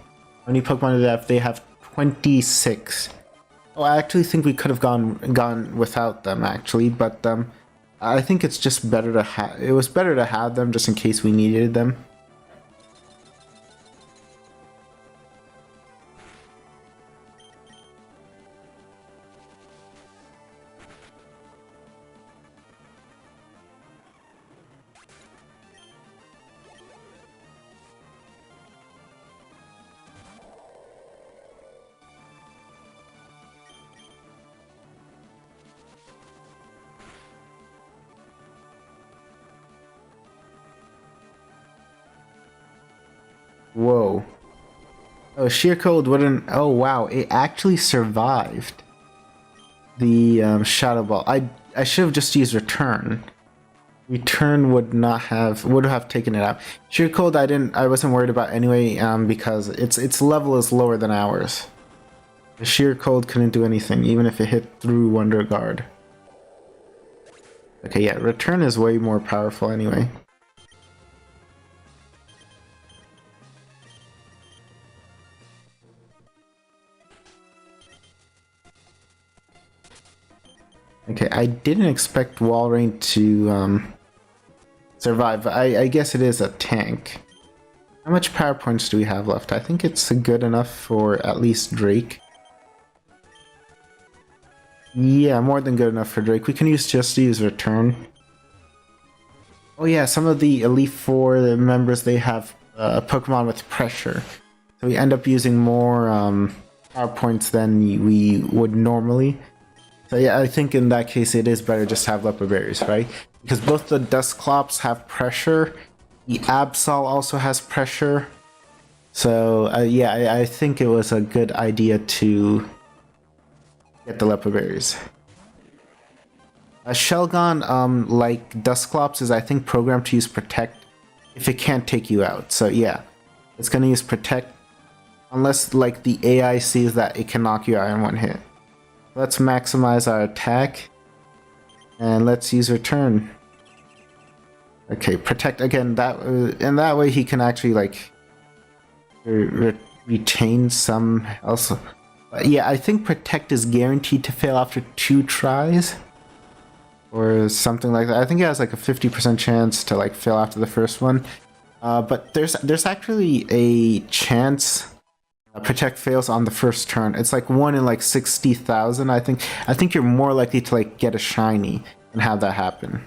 many Pokemon do they have? They have 26. Oh, I actually think we could have gone without them, actually. But I think it's just better to have... It was better to have them just in case we needed them. Whoa. Oh, Sheer Cold wouldn't... Oh, wow. It actually survived the Shadow Ball. I should have just used Return. Return would have taken it out. Sheer Cold I wasn't worried about anyway, because its level is lower than ours. The Sheer Cold couldn't do anything, even if it hit through Wonder Guard. Okay, yeah, Return is way more powerful anyway. Okay, I didn't expect Walrein to survive. I guess it is a tank. How much power points do we have left? I think it's good enough for at least Drake. Yeah, more than good enough for Drake. We can just use Return. Oh yeah, some of the Elite Four members, they have Pokemon with pressure. So we end up using more power points than we would normally. So yeah, I think in that case it is better just to have Lepa Berries, right? Because both the Dusclops have pressure, the Absol also has pressure. So yeah, I think it was a good idea to get the Lepa Berries. Shelgon, like Dusclops, is I think programmed to use Protect if it can't take you out. So yeah, it's gonna use Protect unless like the AI sees that it can knock you out in one hit. Let's maximize our attack, and let's use Return. Okay, Protect again. And that way he can actually like retain some else. But yeah, I think Protect is guaranteed to fail after 2 tries, or something like that. I think it has like a 50% chance to like fail after the first one. But there's actually a chance Protect fails on the first turn. It's like 1 in like 60,000. I think you're more likely to like get a shiny and have that happen.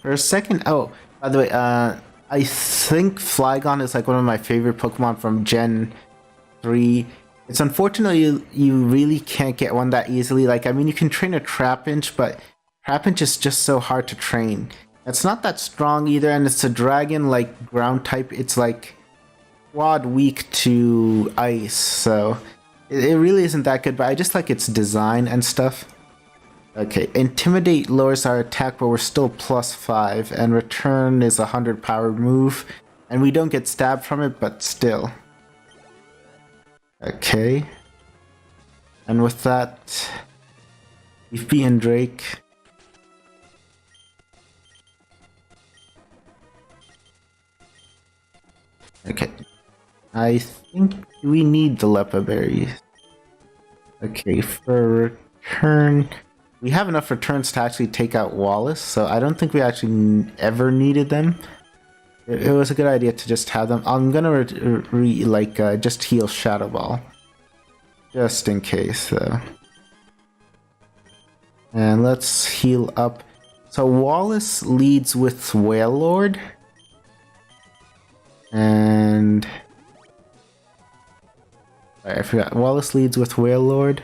For a second, oh, by the way, I think Flygon is like one of my favorite Pokemon from Gen 3. It's unfortunately you really can't get one that easily. Like, I mean, you can train a Trapinch, but Trapinch is just so hard to train. It's not that strong either, and it's a dragon, like, ground type. It's like quad weak to ice, so it really isn't that good, but I just like its design and stuff. Okay, Intimidate lowers our attack, but we're still +5, and Return is a 100 power move, and we don't get stabbed from it, but still. Okay. And with that, we've beaten Drake. Okay. I think we need the Lepa berries. Okay, for return, we have enough returns to actually take out Wallace, so I don't think we actually ever needed them. It was a good idea to just have them. I'm gonna just heal Shadow Ball, just in case, though. And let's heal up. So Wallace leads with Whale Lord, and I forgot. Wallace leads with Whale Lord,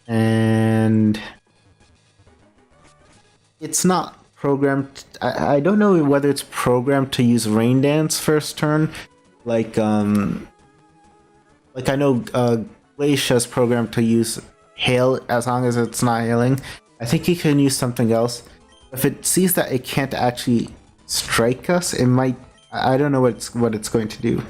and it's not programmed. I don't know whether it's programmed to use Rain Dance first turn, like I know Glacia's programmed to use Hail as long as it's not hailing. I think he can use something else. If it sees that it can't actually strike us, it might. I don't know what it's going to do.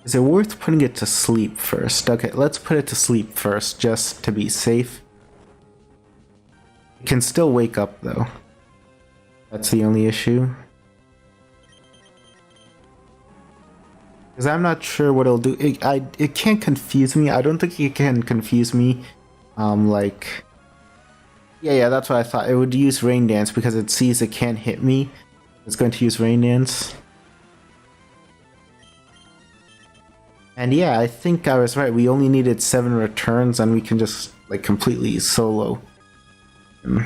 Is it worth putting it to sleep first? Okay, let's put it to sleep first, just to be safe. It can still wake up, though. That's the only issue. Because I'm not sure what it'll do. It can't confuse me. I don't think it can confuse me. Like... Yeah, that's what I thought. It would use Rain Dance because it sees it can't hit me. It's going to use Rain Dance. And yeah, I think I was right. We only needed 7 returns and we can just, like, completely solo him.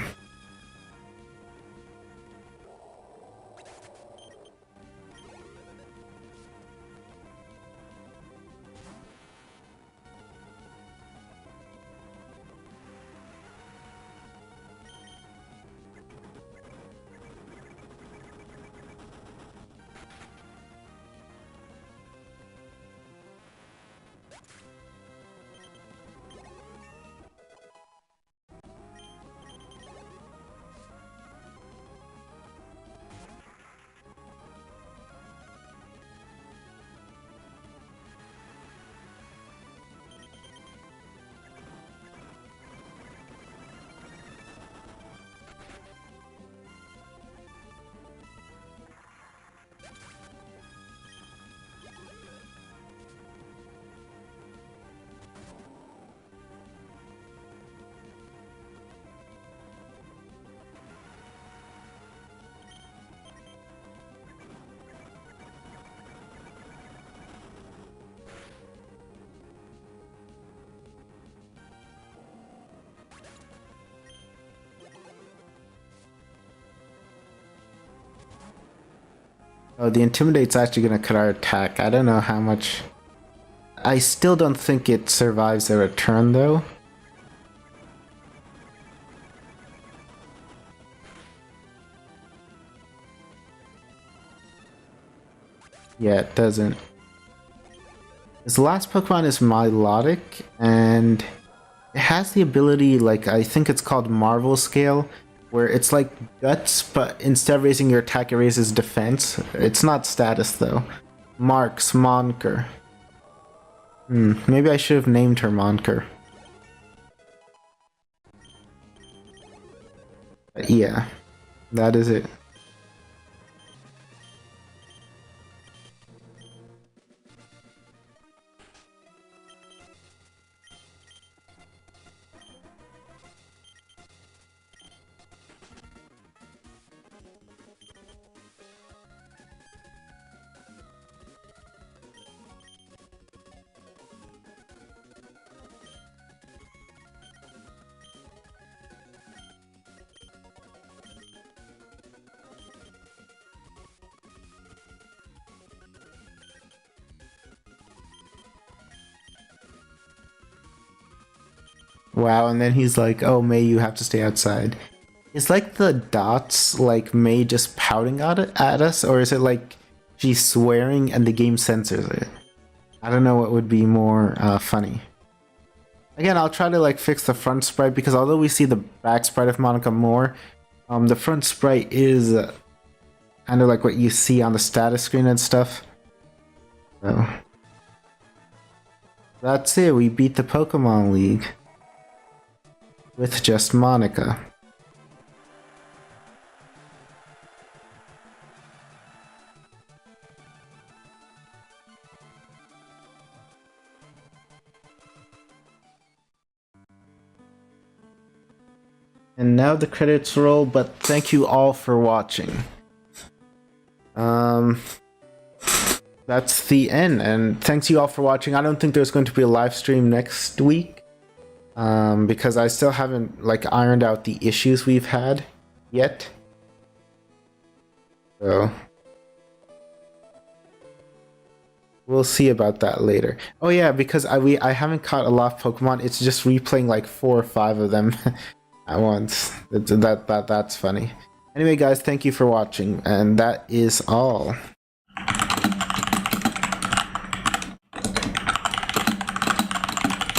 Oh, the Intimidate's actually going to cut our attack. I don't know how much... I still don't think it survives a return, though. Yeah, it doesn't. His last Pokemon is Milotic, and it has the ability, like, I think it's called Marvel Scale, where it's like Guts, but instead of raising your attack, it raises defense. It's not status, though. Marks, Monker. Maybe I should have named her Monker. But yeah, that is it. Wow, and then he's like, "Oh, May, you have to stay outside." Is like the dots like May just pouting at us, or is it like she's swearing and the game censors it? I don't know what would be more funny. Again, I'll try to like fix the front sprite because although we see the back sprite of Monika more, the front sprite is kind of like what you see on the status screen and stuff. So that's it. We beat the Pokemon League with just Monika. And now the credits roll, but thank you all for watching. That's the end, and thanks you all for watching. I don't think there's going to be a live stream next week, because I still haven't like ironed out the issues we've had yet. So we'll see about that later. Oh yeah, because I haven't caught a lot of Pokemon. It's just replaying like 4 or 5 of them at once. That's funny. Anyway, guys, thank you for watching, and that is all.